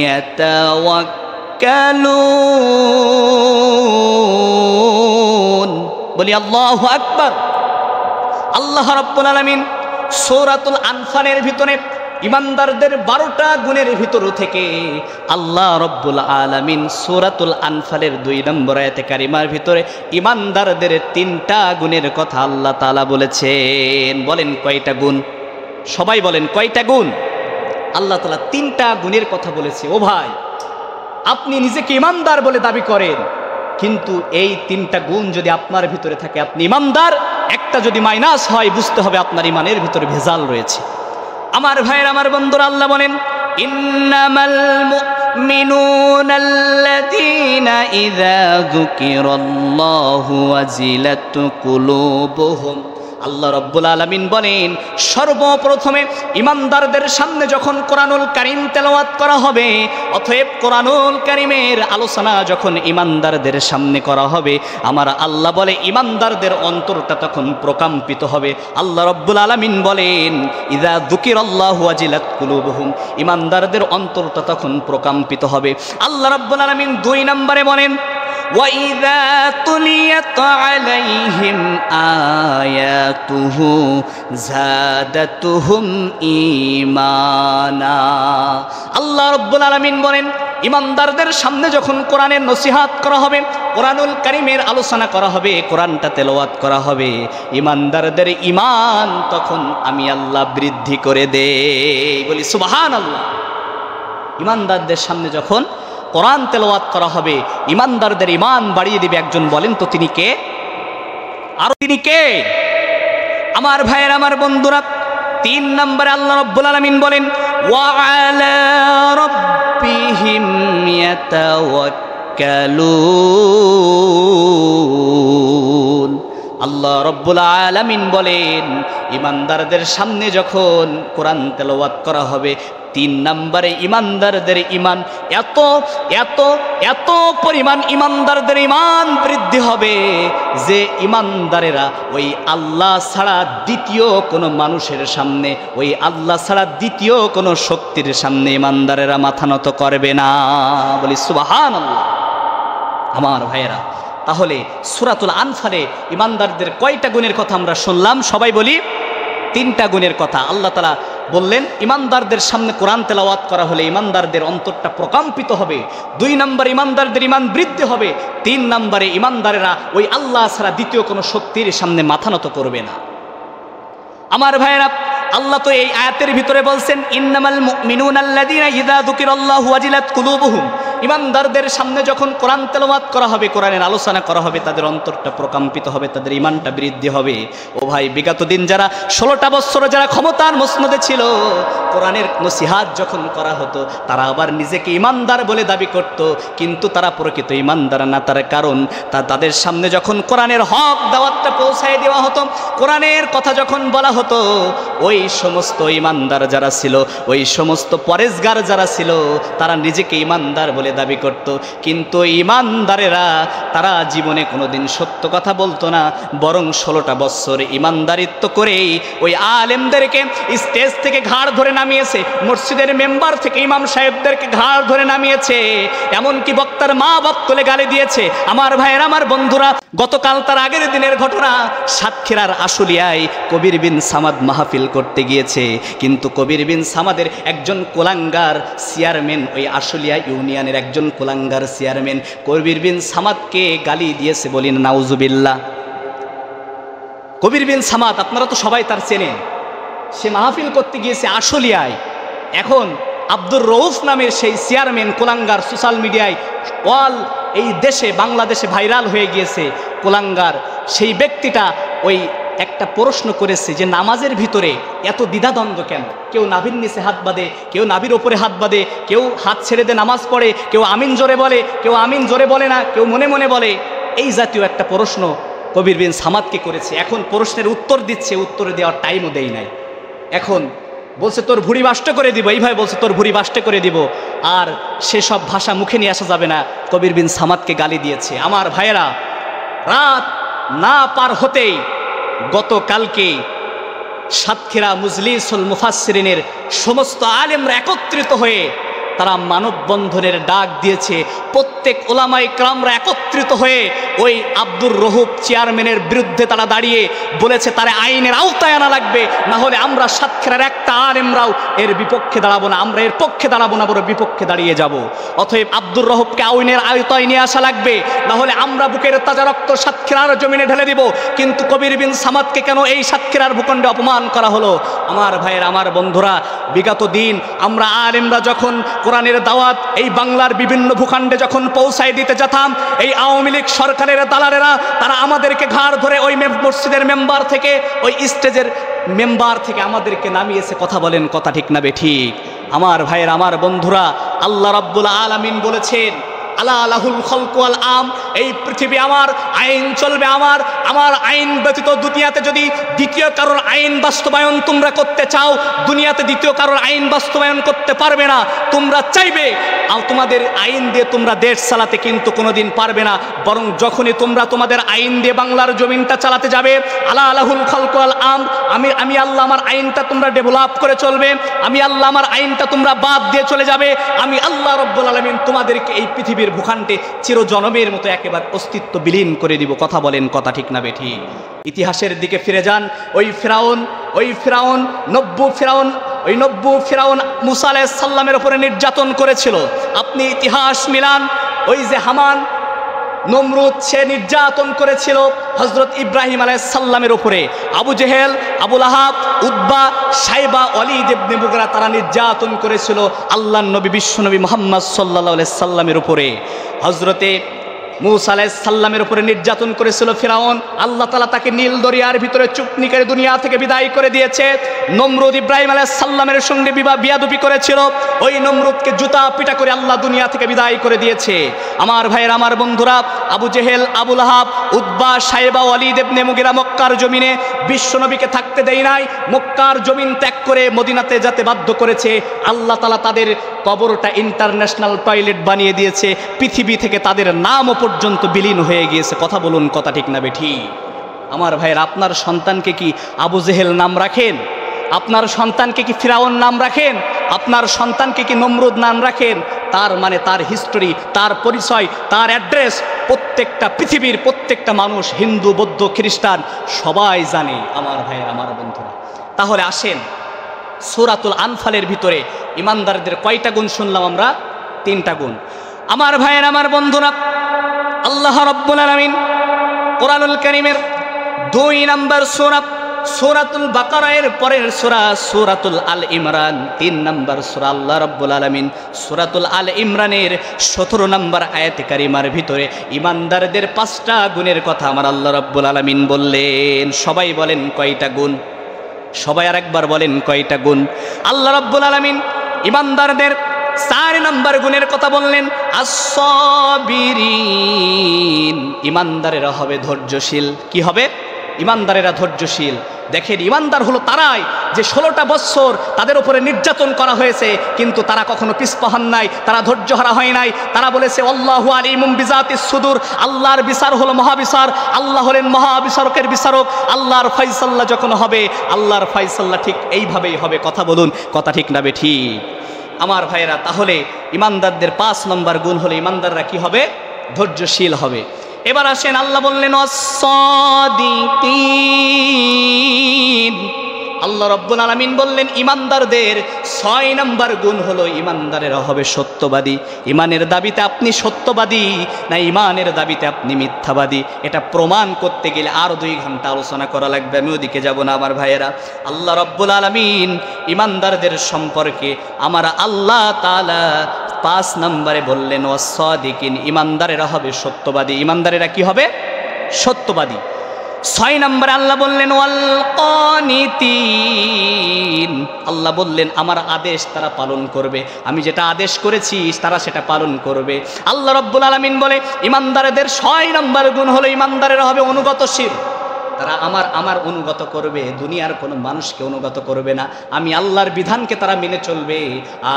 يتوكلون। বলি আল্লাহু আকবার। আল্লাহ রাব্বুল আলামিন সূরাতুল আনফালের ভিতরে ইমানদারদের 12টা গুণের ভিতর থেকে আল্লাহ রাব্বুল আলামিন সূরাতুল আনফালের 2 নম্বর আয়াতে কারিমার ভিতরে ইমানদারদের 3টা গুণের কথা আল্লাহ তাআলা বলেছেন। বলেন কয়টা গুণ? সবাই বলেন কয়টা গুণ? আল্লাহ তাআলা 3টা গুণের কথা বলেছে। ও ভাই, আপনি নিজেকে ইমানদার বলে দাবি করেন, কিন্তু এই 3টা গুণ যদি আপনার ভিতরে থাকে আপনি ইমানদার। একটা যদি মাইনাস হয় বুঝতে হবে আপনার ইমানের ভিতরে ভেজাল রয়েছে। আমার ভাইয়ের, আমার বন্ধুরা, আল্লাহ বলেন ইন্নামাল মুমিনুনা আল্লাযীনা ইযা যুকিরাল্লাহু ওয়াজিলাত কুলুবুহুম। আল্লাহ রাব্বুল আলামিন বলেন সর্বপ্রথমে ইমানদারদের সামনে যখন কোরআনুল কারীম তেলাওয়াত করা হবে, অতএব কোরআনুল কারীমের আলোচনা যখন ইমানদারদের সামনে করা হবে, আমার আল্লাহ বলে ইমানদারদের অন্তরটা তখন প্রকম্পিত হবে। আল্লাহ রাব্বুল আলামিন বলেন ইযা যুকিরাল্লাহু ওয়াজিলাত কুলুবুহুম, ইমানদারদের অন্তরটা তখন প্রকম্পিত হবে। আল্লাহ রাব্বুল আলামিন 2 নম্বরে বলেন وَإِذَا تُلِيَتْ عَلَيْهِمْ آيَاتُهُ زَادَتْهُمْ ঈমানা। আল্লাহ রাব্বুল আলামিন বলেন ইমানদারদের সামনে যখন কোরআনের নসিহত করা হবে, কোরআনুল কারীমের আলোচনা করা হবে, কোরআনটা তেলাওয়াত করা হবে, ইমানদারদের ঈমান তখন আমি আল্লাহ বৃদ্ধি করে দেই। বলি সুবহানাল্লাহ। ইমানদারদের সামনে যখন কোরআন তেলাওয়াত করা হবে ইমানদারদের ঈমান বাড়িয়ে দিবে একজন। বলেন তো তিনি কে? আর তিনি কে? আমার ভাইয়ের, আমার বন্ধুরা, 3 নম্বরে আল্লাহ রাব্বুল আলামিন বলেন ওয়া আলা রাব্বিহিম ইয়াতাওয়াক্কালুন। আল্লাহ রাব্বুল আলামিন বলেন ইমানদারদের সামনে যখন কোরআন তেলাওয়াত করা হবে 3 নম্বরে ইমানদারদের ঈমান এত এত এত পরিমাণ ইমানদারদের ঈমান বৃদ্ধি হবে যে ইমানদারেরা ওই আল্লাহ ছাড়া দ্বিতীয় কোনো মানুষের সামনে, ওই আল্লাহ ছাড়া দ্বিতীয় কোনো শক্তির সামনে ইমানদারেরা মাথা নত করবে না। বলি সুবহানাল্লাহ। আমার ভাইয়েরা, তাহলে সূরাতুল আনফালে ইমানদারদের কয়টা গুণের কথা আমরা শুনলাম? সবাই বলি 3টা গুণের কথা। আল্লাহ তাআলা বললেন ইমানদারদের সামনে কোরআন তেলাওয়াত করা হলে ইমানদারদের অন্তরটা প্রকম্পিত হবে। 2 নম্বরে ইমানদারদের ঈমান বৃদ্ধি হবে। 3 নম্বরে ইমানদারেরা ওই আল্লাহ ছাড়া দ্বিতীয় কোনো শক্তির সামনে মাথা নত করবে না। আমার ভাইয়েরা, আল্লাহ তো এই আয়াতের ভিতরে বলছেন ইন্নামাল মুমিনুনা আল্লাযীনা ইযা যুকিরাল্লাহু ওয়াজিলাত কুলুবুহুম। ঈমানদারদের সামনে যখন কোরআন তেলাওয়াত করা হবে, কোরআনের আলোচনা করা হবে, তাদের অন্তরটা প্রকম্পিত হবে, তাদের ঈমানটা বৃদ্ধি হবে। ও ভাই, বিগত দিন যারা 16টা বছর যারা ক্ষমতার মসনদে ছিল, কোরআনের নসিহাত যখন করা হতো, তারা আবার নিজেকে ঈমানদার বলে দাবি করত, কিন্তু তারা প্রকৃত ঈমানদার না। তার কারণ তাদের সামনে যখন কোরআনের হক দাওয়াতটা পৌঁছায় দেওয়া হতো, কোরআনের কথা যখন বলা হতো, ওই সমস্ত ঈমানদার যারা ছিল, ওই সমস্ত পরেজগার যারা ছিল, তারা নিজেকে ঈমানদার বলে দাবি করত। কিন্তু ঈমানদারেরা তারা জীবনে কোনোদিন সত্য কথা বলতো না, বরং 16টা বছর ঈমানদারিত্ব করেই ওই আলেমদেরকে স্টেজ থেকে ঘাড় ধরে নামিয়েছে, মসজিদের মেম্বার থেকে ইমাম সাহেবদেরকে ঘাড় ধরে নামিয়েছে, এমনকি বক্তার মা বাপ তুলে গালি দিয়েছে। আমার ভাইয়ের, আমার বন্ধুরা, গতকাল তার আগের দিনের ঘটনা, সাতক্ষীরার আশুলিয়ায় কবির বিন সামাদ মাহফিল করতে গিয়েছে, কিন্তু কবির বিন সামাদের একজন কোলাঙ্গার চেয়ারম্যান, ওই আশুলিয়া ইউনিয়নের একজন কোলাঙ্গার চেয়ারম্যান কবির বিন সামাদকে গালি দিয়েছে। বলিন নাউজুবিল্লাহ। কবির বিন সামাদ আপনারা তো সবাই তার চেনেন, সে মাহফিল করতে গিয়েছে আশুলিয়ায়। এখন আব্দুর রউফ নামের সেই চেয়ারম্যান কোলাঙ্গার সোশ্যাল মিডিয়ায় এই দেশে বাংলাদেশে ভাইরাল হয়ে গিয়েছে। কোলাঙ্গার সেই ব্যক্তিটা ওই একটা প্রশ্ন করেছে যে নামাজের ভিতরে এত দ্বিধাদ্বন্দ্ব কেন? কেউ নাভির নিচে হাত বাঁধে, কেউ নাভির ওপরে হাত বাঁধে, কেউ হাত ছেড়ে দিয়ে নামাজ পড়ে, কেউ আমিন জোরে বলে, কেউ আমিন জোরে বলে না, কেউ মনে মনে বলে। এই জাতীয় একটা প্রশ্ন কবির বিন সামাদকে করেছে। এখন প্রশ্নের উত্তর দিচ্ছে, উত্তরে দেওয়ার টাইমও দেয় নাই। এখন বলছে তোর ভুঁড়ি বাষ্ট করে দিব, এইভাবে বলছে তোর ভুঁড়ি বাষ্টে করে দিব, আর সেসব ভাষা মুখে নিয়ে আসা যাবে না। কবির বিন সামাদকে গালি দিয়েছে। আমার ভাইয়েরা, রাত না পার হতেই গতকালকে সাতক্ষীরা মুজলিসুল মুফাসসিরিনের সমস্ত আলেমরা একত্রিত হয়ে তারা মানববন্ধনের ডাক দিয়েছে। প্রত্যেক ওলামায়ে কেরামরা একত্রিত হয়ে ওই আব্দুর রউফ চেয়ারম্যানের বিরুদ্ধে তারা দাঁড়িয়ে বলেছে তারে আইনের আওতায় আনা লাগবে, না হলে আমরা সাতক্ষীরার একটা আলেমরাও এর বিপক্ষে দাঁড়াবো না, আমরা এর পক্ষে দাঁড়াবো না, বড় বিপক্ষে দাঁড়িয়ে যাব। অতএব আব্দুর রউফকে আইনের আওতায় নিয়ে আসা লাগবে, না হলে আমরা বুকের তাজা রক্ত সাতক্ষীরার জমিনে ঢেলে দিব। কিন্তু কবির বিন সামাদকে কেন এই সাতক্ষীরার ভূখণ্ডে অপমান করা হলো? আমার ভাইয়ের, আমার বন্ধুরা, বিগত দিন আমরা আলেমরা যখন কোরআনের দাওয়াত এই বাংলার বিভিন্ন ভূখণ্ডে যখন পৌঁছায় দিতে যেতাম, এই আওয়ামী লীগ সরকারের দালালেরা তারা আমাদেরকে ঘাড় ধরে ওই মসজিদের মেম্বার থেকে, ওই স্টেজের মেম্বার থেকে আমাদেরকে নামিয়েছে। কথা বলেন, কথা ঠিক না বেঠিক? আমার ভাইয়ের, আমার বন্ধুরা, আল্লাহ রাব্বুল আলামিন বলেছেন আলা লাহুল খালকু ওয়াল আম, এই পৃথিবী আমার, আইন চলবে আমার, আমার আইন ব্যতীত দুনিয়াতে যদি দ্বিতীয় কারোর আইন বাস্তবায়ন তোমরা করতে চাও, দুনিয়াতে দ্বিতীয় কারোর আইন বাস্তবায়ন করতে পারবে না। তোমরা চাইবে তোমাদের আইন দিয়ে তোমরা দেশ চালাতে, কিন্তু কোনোদিন পারবে না। বরং যখনই তোমরা তোমাদের আইন দিয়ে বাংলার জমিনটা চালাতে যাবে, আলা লাহুল খালকু ওয়াল আম, আমি আল্লাহ আমার আইনটা তোমরা ডেভেলপ করে চলবে, আমি আল্লাহ আমার আইনটা তোমরা বাদ দিয়ে চলে যাবে, আমি আল্লাহ রাব্বুল আলামিন তোমাদেরকে এই পৃথিবীর ভূখণ্ডে চিরজনমের মতো একেবারে অস্তিত্ব বিলীন করে দিব। কথা বলেন, কথা ঠিক না বেঠিক? ইতিহাসের দিকে ফিরে যান। ওই ফিরাউন নব্বু ফিরাউন মুসা আলাইহিস সালামের উপরে নির্যাতন করেছিল। আপনি ইতিহাস মিলান, ওই যে হামান, নমরুদ, সে নির্যাতন করেছিল হযরত ইব্রাহিম আলাইহিস সালামের উপরে। আবু জেহেল, আবু লাহাব, উতবা, সাইবা, ওয়ালিদ ইবনে মুগরা, তারা নির্যাতন করেছিল আল্লাহর নবী বিশ্বনবী মুহাম্মদ সাল্লাল্লাহু আলাইহি সাল্লামের উপরে। হযরতে মূসা আলাইহিস সালামের উপরে নির্যাতন করেছিল ফিরাউন। আল্লাহ তাআলা তাকে নীল দরিয়ার ভিতরে চুপনি করে দুনিয়া থেকে বিদায় করে দিয়েছে। নমরুদ ইব্রাহিম আলাইহিস সালামের সঙ্গে বিয়াদবি করেছিল, ওই নমরুদকে জুতা পিটা করে আল্লাহ দুনিয়া থেকে বিদায় করে দিয়েছে। আমার ভাইয়ের, আমার বন্ধুরা, আবু জেহেল, আবু লাহাব, উতবা, সাইবা, ওয়ালিদ ইবনে মুগিরা মক্কার জমিনে বিশ্বনবীকে থাকতে দেয় নাই, মক্কার জমিন ত্যাগ করে মদিনাতে যেতে বাধ্য করেছে। আল্লাহ তাআলা তাদের কবরটা ইন্টারন্যাশনাল টয়লেট বানিয়ে দিয়েছে, পৃথিবী থেকে তাদের নামও পর্যন্ত বিলীন হয়ে গিয়েছে। কথা বলুন, কথা ঠিক না বেঠিক? আমার ভাইয়ের, আপনার সন্তানকে কি আবু জেহেল নাম রাখেন? আপনার সন্তানকে কি ফিরাউন নাম রাখেন? আপনার সন্তানকে কি নমরুদ নাম রাখেন? তার মানে তার হিস্টোরি, তার পরিচয়, তার অ্যাড্রেস প্রত্যেকটা পৃথিবীর প্রত্যেকটা মানুষ, হিন্দু, বৌদ্ধ, খ্রিস্টান, সবাই জানে। আমার ভাইয়ের, আমার বন্ধুরা, তাহলে আসেন সূরাতুল আনফালের ভিতরে ইমানদারদের কয়টা গুণ শুনলাম আমরা? 3টা গুণ। আমার ভাইয়ের, আমার বন্ধুরা, আল্লাহ রাব্বুল আলামিন কোরআনুল কারীমের 2 নম্বর সূরা সূরাতুল বাকারার পরের সূরা সূরাতুল আল ইমরান ৩ নম্বর সূরা। আল্লাহ রাব্বুল আলামিন সূরাতুল আল ইমরানের ১৭ নম্বর আয়াতে কারিমার ভিতরে ইমানদারদের ৫টা গুণের কথা আমার আল্লাহ রাব্বুল আলামিন বললেন। সবাই বলেন কয়টা গুণ? সবাই আরেকবার বলেন কয়টা গুণ? আল্লাহ রাব্বুল আলামিন ইমানদারদের ৪ নম্বর গুণের কথা বললেন, আস-সাবিরিন। ইমানদারেরা হবে ধৈর্যশীল। কি হবে? ইমানদারেরা ধৈর্যশীল। দেখেন, ইমানদার হলো তারাই যে 16টা বৎসর তাদের উপরে নির্যাতন করা হয়েছে, কিন্তু তারা কখনো পিছপা হন নাই, তারা ধৈর্যহারা হয় নাই। তারা বলেছে আল্লাহু আলিমুম বিজাতিস সুদূর, আল্লাহর বিচার হলো মহাবিচার, আল্লাহ হলেন মহাবিচারকের বিচারক। আল্লাহর ফয়সালা যখন হবে, আল্লাহর ফয়সালা ঠিক এইভাবেই হবে। কথা বলুন, কথা ঠিক না বেঠিক? আমার ভাইয়েরা, তাহলে ইমানদারদের ৫ নম্বর গুণ হলো ইমানদাররা কি হবে? ধৈর্যশীল হবে। এবার আসেন, আল্লাহ বললেন আস-সাদিকিন। আল্লাহ রাব্বুল আলামিন বললেন ইমানদারদের ৬ নম্বর গুণ হলো ইমানদারেরা হবে সত্যবাদী। ইমানের দাবিতে আপনি সত্যবাদী না ইমানের দাবিতে আপনি মিথ্যাবাদী, এটা প্রমাণ করতে গেলে আরও ২ ঘন্টা আলোচনা করা লাগবে। আমি ওদিকে যাব না আমার ভাইয়েরা। আল্লাহ রাব্বুল আলামিন ইমানদারদের সম্পর্কে আমার আল্লাহ তাআলা ৫ নম্বরে বললেন ওয়াস-সাদিকিন, ইমানদারেরা হবে সত্যবাদী। ইমানদারেরা কি হবে? সত্যবাদী। ৬ নম্বরে আল্লাহ বললেন ওয়াল কানিতিন। আল্লাহ বললেন আমার আদেশ তারা পালন করবে, আমি যেটা আদেশ করেছি তারা সেটা পালন করবে। আল্লাহ রাব্বুল আলামিন বলে ইমানদারদের ৬ নম্বর গুণ হলো ইমানদারেরা হবে অনুগতশীল। তারা আমার অনুগত করবে, দুনিয়ার কোনো মানুষকে অনুগত করবে না। আমি আল্লাহর বিধানকে তারা মেনে চলবে,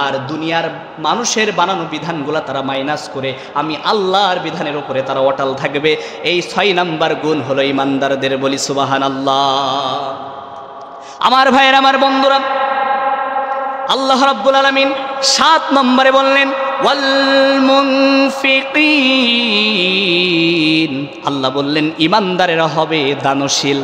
আর দুনিয়ার মানুষের বানানো বিধানগুলো তারা মাইনাস করে আমি আল্লাহর বিধানের উপরে তারা অটল থাকবে। এই ৬ নম্বর গুণ হলো ইমানদারদের। বলি সুবহানাল্লাহ। আমার ভাইয়ের, আমার বন্ধুরা, আল্লাহ রাব্বুল আলামিন ৭ নম্বরে বললেন ওয়াল মুনফিকিন। আল্লাহ বললেন ইমানদারেরা হবে দানশীল।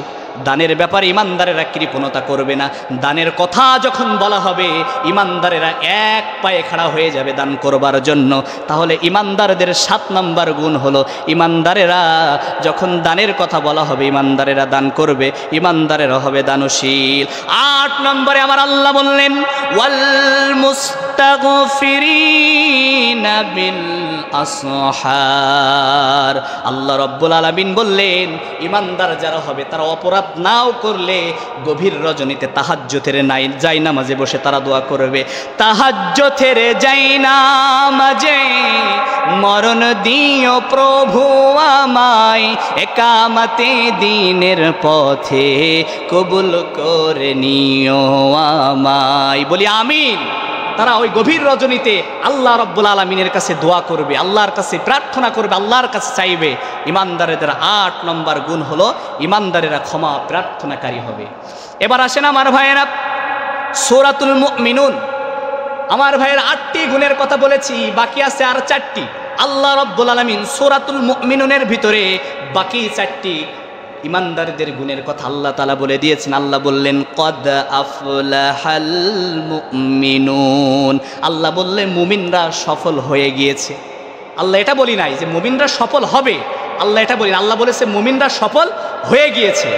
দানের ব্যাপারে ইমানদারেরা কৃপণতা করবে না। দানের কথা যখন বলা হবে ইমানদারেরা এক পায়ে খাড়া হয়ে যাবে দান করবার জন্য। তাহলে ইমানদারদের ৭ নম্বর গুণ হলো ইমানদারেরা যখন দানের কথা বলা হবে ইমানদারেরা দান করবে, ইমানদারেরা হবে দানশীল। ৮ নম্বরে আমার আল্লাহ বললেন ওয়াল মুস্তাগফিরিনা বিল আসহার। আল্লাহ রাব্বুল আলামিন বললেন ইমানদার যারা হবে তারা অপরাধ নাও করলে গভীর রজনীতে তাহাজ্জুদের জায়নামাজে বসে তারা দোয়া করবে। তাহাজ্জুদের জায়নামাজে মরণ দিও প্রভু আমায়, একামতে দ্বীনের পথে কবুল করে নিও আমায়। বলি আমিন। তারা ওই গভীর রজনীতে আল্লাহ রাব্বুল আলামিনের কাছে দোয়া করবে, আল্লাহর কাছে প্রার্থনা করবে, আল্লাহর কাছে চাইবে। ইমানদারেদের ৮ নম্বর গুণ হলো ইমানদারেরা ক্ষমা প্রার্থনাকারী হবে। এবার আসেন আমার ভাইয়েরা, সূরাতুল মুমিনুন। আমার ভাইয়ের ৮টি গুণের কথা বলেছি, বাকি আছে আর 4টি। আল্লাহ রাব্বুল আলামিন সূরাতুল মুমিনুনের ভিতরে বাকি 4টি ইমানদারদের গুণের কথা আল্লাহ তাআলা বলে দিয়েছেন। আল্লাহ বললেন কদ আফলাহাল মুমিনুন। আল্লাহ বললেন মুমিনরা সফল হয়ে গিয়েছে। আল্লাহ এটা বলি নাই যে মুমিনরা সফল হবে, আল্লাহ এটা বলি, আল্লাহ বলেছে মুমিনরা সফল হয়ে গিয়েছে।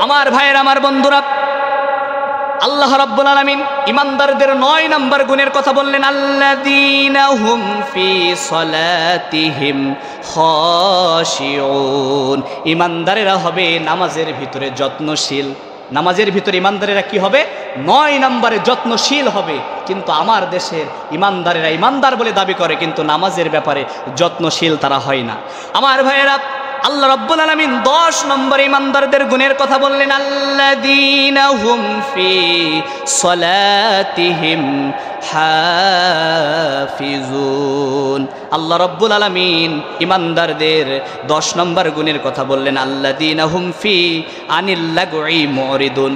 আমার ভাইয়ের, আমার বন্ধুরা, আল্লাহ রাব্বুল আলামিন ইমানদারদের ৯ নম্বর গুণের কথা বললেন আল্লাযীনা হুম ফি সলাতিহিম খাশিউন। ইমানদারেরা হবে নামাজের ভিতরে যত্নশীল। নামাজের ভিতরে ইমানদারেরা কি হবে? ৯ নম্বরে যত্নশীল হবে। কিন্তু আমার দেশের ইমানদারেরা ইমানদার বলে দাবি করে, কিন্তু নামাজের ব্যাপারে যত্নশীল তারা হয় না। আমার ভাইয়েরা, আল্লাহ রাব্বুল আলামিন ১০ নম্বরে ইমানদারদের গুণের কথা বললেন আল্লাযীনা হুম ফি সলাতিহিম হাফিজুন। আল্লাহ রাব্বুল আলামিন ইমানদারদের ১০ নম্বর গুণের কথা বললেন আল্লাযীনা হুম ফি আনিল লাগউই মুরিদুন।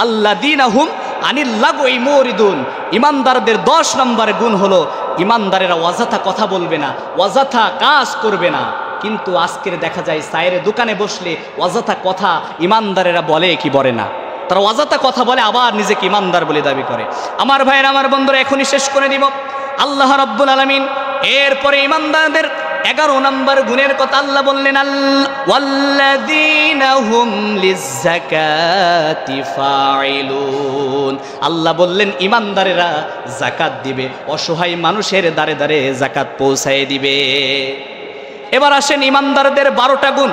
আল্লাযীনা হুম আনিল লাগউই মুরিদুন। ইমানদারদের ১০ নম্বর গুণ হলো ইমানদারেরা অযথা কথা বলবে না, অযথা কাজ করবে না। কিন্তু আজকের দেখা যায় চায়ের দোকানে বসলে অযথা কথা ইমানদারেরা বলে কি বলে না? তারা অযথা কথা বলে, আবার নিজেকে ইমানদার বলে দাবি করে। আমার ভাইয়ের, আমার বন্ধুরা, এখনই শেষ করে দিব। আল্লাহ রাব্বুল আলামিন এরপরে ইমানদারদের 11 নম্বর গুণের কথা আল্লাহ বললেন, ওয়াল্লাযীনা হুম লিয-যাকাতি ফাইলুন। আল্লাহ বললেন ঈমানদারেরা যাকাত দিবে, অসহায় মানুষের দ্বারে দ্বারে যাকাত পৌঁছায় দিবে। এবার আসেন ঈমানদারদের 12টা গুণ।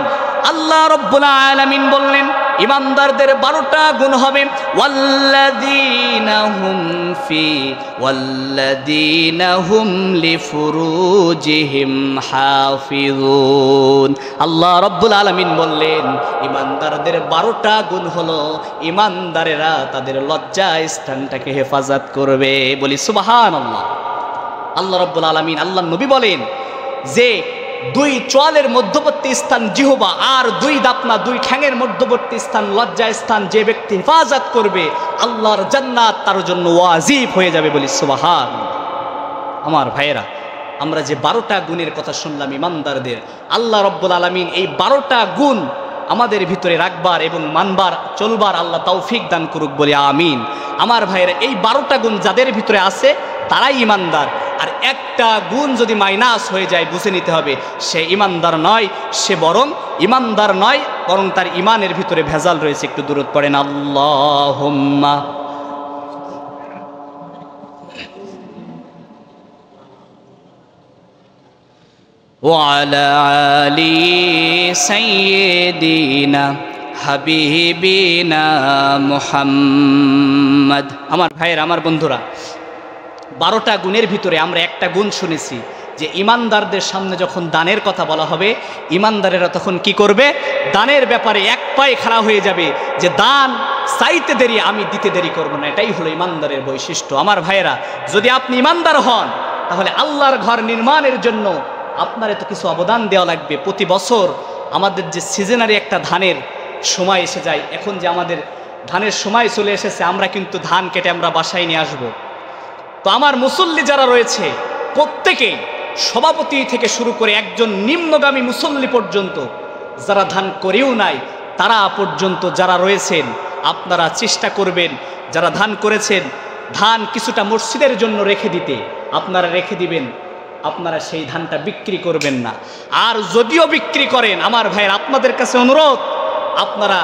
আল্লাহ রাব্বুল আলামিন বললেন ঈমানদারদের 12টা গুণ হবে, ওয়াল্লাযীনা হুম লিফুরুজিহিম হাফিজুন। আল্লাহ রাব্বুল আলামিন বললেন ঈমানদারদের 12টা গুণ হলো ঈমানদারেরা তাদের লজ্জা স্থানটাকে হেফাজত করবে। বলি সুবহানাল্লাহ। আল্লাহ রাব্বুল আলামিন, আল্লাহর নবী বলেন যে 2 চোয়ালের মধ্যবর্তী স্থান জিহবা আর 2 দাপনা 2 ঠ্যাঙের মধ্যবর্তী স্থান লজ্জা স্থান যে ব্যক্তি হেফাজত করবে আল্লাহর জান্নাত তার জন্য ওয়াজিব হয়ে যাবে। বলি সুবহানাল্লাহ। আমার ভাইয়েরা, আমরা যে 12টা গুণের কথা শুনলাম ঈমানদারদের, আল্লাহ রাব্বুল আলামিন এই 12টা গুণ আমাদের ভিতরে রাখবার এবং মানবার চলবার আল্লাহ তৌফিক দান করুক, বলি আমিন। আমার ভাইয়েরা, এই 12টা গুণ যাদের ভিতরে আছে তারাই ঈমানদার। আর একটা গুণ যদি মাইনাস হয়ে যায় বুঝে নিতে হবে সে ঈমানদার নয়, সে বরং ঈমানদার নয়, বরং তার ঈমানের ভিতরে ভেজাল রয়েছে। একটু দরুদ পড়েন আল্লাহুম্মা। ওয়ালা আলি সাইয়্যিদিনা হাবিবিনা মুহাম্মদ। আমার ভাইয়ের, আমার বন্ধুরা, 12টা গুণের ভিতরে আমরা একটা গুণ শুনেছি যে ঈমানদারদের সামনে যখন দানের কথা বলা হবে ঈমানদারেরা তখন কি করবে? দানের ব্যাপারে এক পায়ে খাড়া হয়ে যাবে যে দান চাইতে দেরি, আমি দিতে দেরি করব না। এটাই হলো ঈমানদারের বৈশিষ্ট্য। আমার ভাইয়েরা, যদি আপনি ঈমানদার হন তাহলে আল্লাহর ঘর নির্মাণের জন্য আপনার তো কিছু অবদান দেওয়া লাগবে। প্রতি বছর আমাদের যে সিজনারি একটা ধানের সময় এসে যায়, এখন যে আমাদের ধানের সময় চলে এসেছে, আমরা কিন্তু ধান কেটে আমরা বাসায় নিয়ে আসবো। তো আমার মুসল্লি যারা রয়েছে প্রত্যেকেই, সভাপতি থেকে শুরু করে একজন নিম্নগামী মুসল্লি পর্যন্ত, যারা ধান করেও নাই তারা পর্যন্ত যারা রয়েছেন, আপনারা চেষ্টা করবেন যারা ধান করেছেন ধান কিছুটা মসজিদের জন্য রেখে দিতে। আপনারা রেখে দিবেন, আপনারা সেই ধানটা বিক্রি করবেন না। আর যদিও বিক্রি করেন, আমার ভাইয়ের আপনাদের কাছে অনুরোধ, আপনারা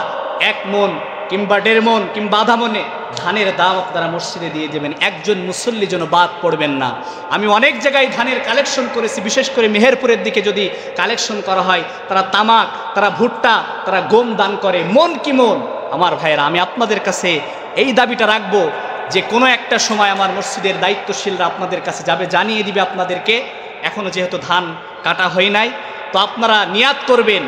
1 মণ কিংবা 1.5 মণ কিংবা আধা মণে ধানের দাম আপনারা মসজিদে দিয়ে দেবেন। একজন মুসল্লি যেন বাদ পড়বেন না। আমি অনেক জায়গায় ধানের কালেকশন করেছি, বিশেষ করে মেহেরপুরের দিকে যদি কালেকশন করা হয়, তারা তামাক, তারা ভুট্টা, তারা গম দান করে, মন কি মন। আমার ভাইয়েরা, আমি আপনাদের কাছে এই দাবিটা রাখবো যে কোনো একটা সময় আমার মসজিদের দায়িত্বশীলরা আপনাদের কাছে যাবে, জানিয়ে দিবে আপনাদেরকে। এখনও যেহেতু ধান কাটা হয় নাই, তো আপনারা নিয়াত করবেন,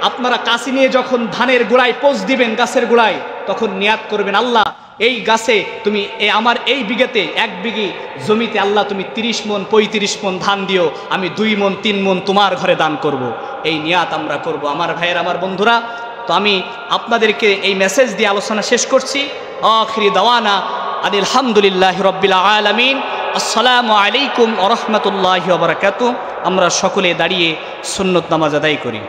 আপনারা কাশি নিয়ে যখন ধানের গোড়ায় পোঁচ দিবেন গাছের গোড়ায়, তখন নিয়াত করবেন, আল্লাহ এই গাছে তুমি আমার এই বিঘাতে 1 বিঘি জমিতে আল্লাহ তুমি 30 মণ 35 মণ ধান দিও, আমি 2 মণ 3 মণ তোমার ঘরে দান করব। এই নিয়াত আমরা করব। আমার ভাইয়ের, আমার বন্ধুরা, তো আমি আপনাদেরকে এই মেসেজ দিয়ে আলোচনা শেষ করছি। আখিরি দাওয়ানা আলহামদুলিল্লাহি রাব্বিল আলামিন। আসসালামু আলাইকুম ওয়া রাহমাতুল্লাহি ওয়া বারাকাতুহু। আমরা সকলে দাঁড়িয়ে সুন্নত নামাজ আদায় করি।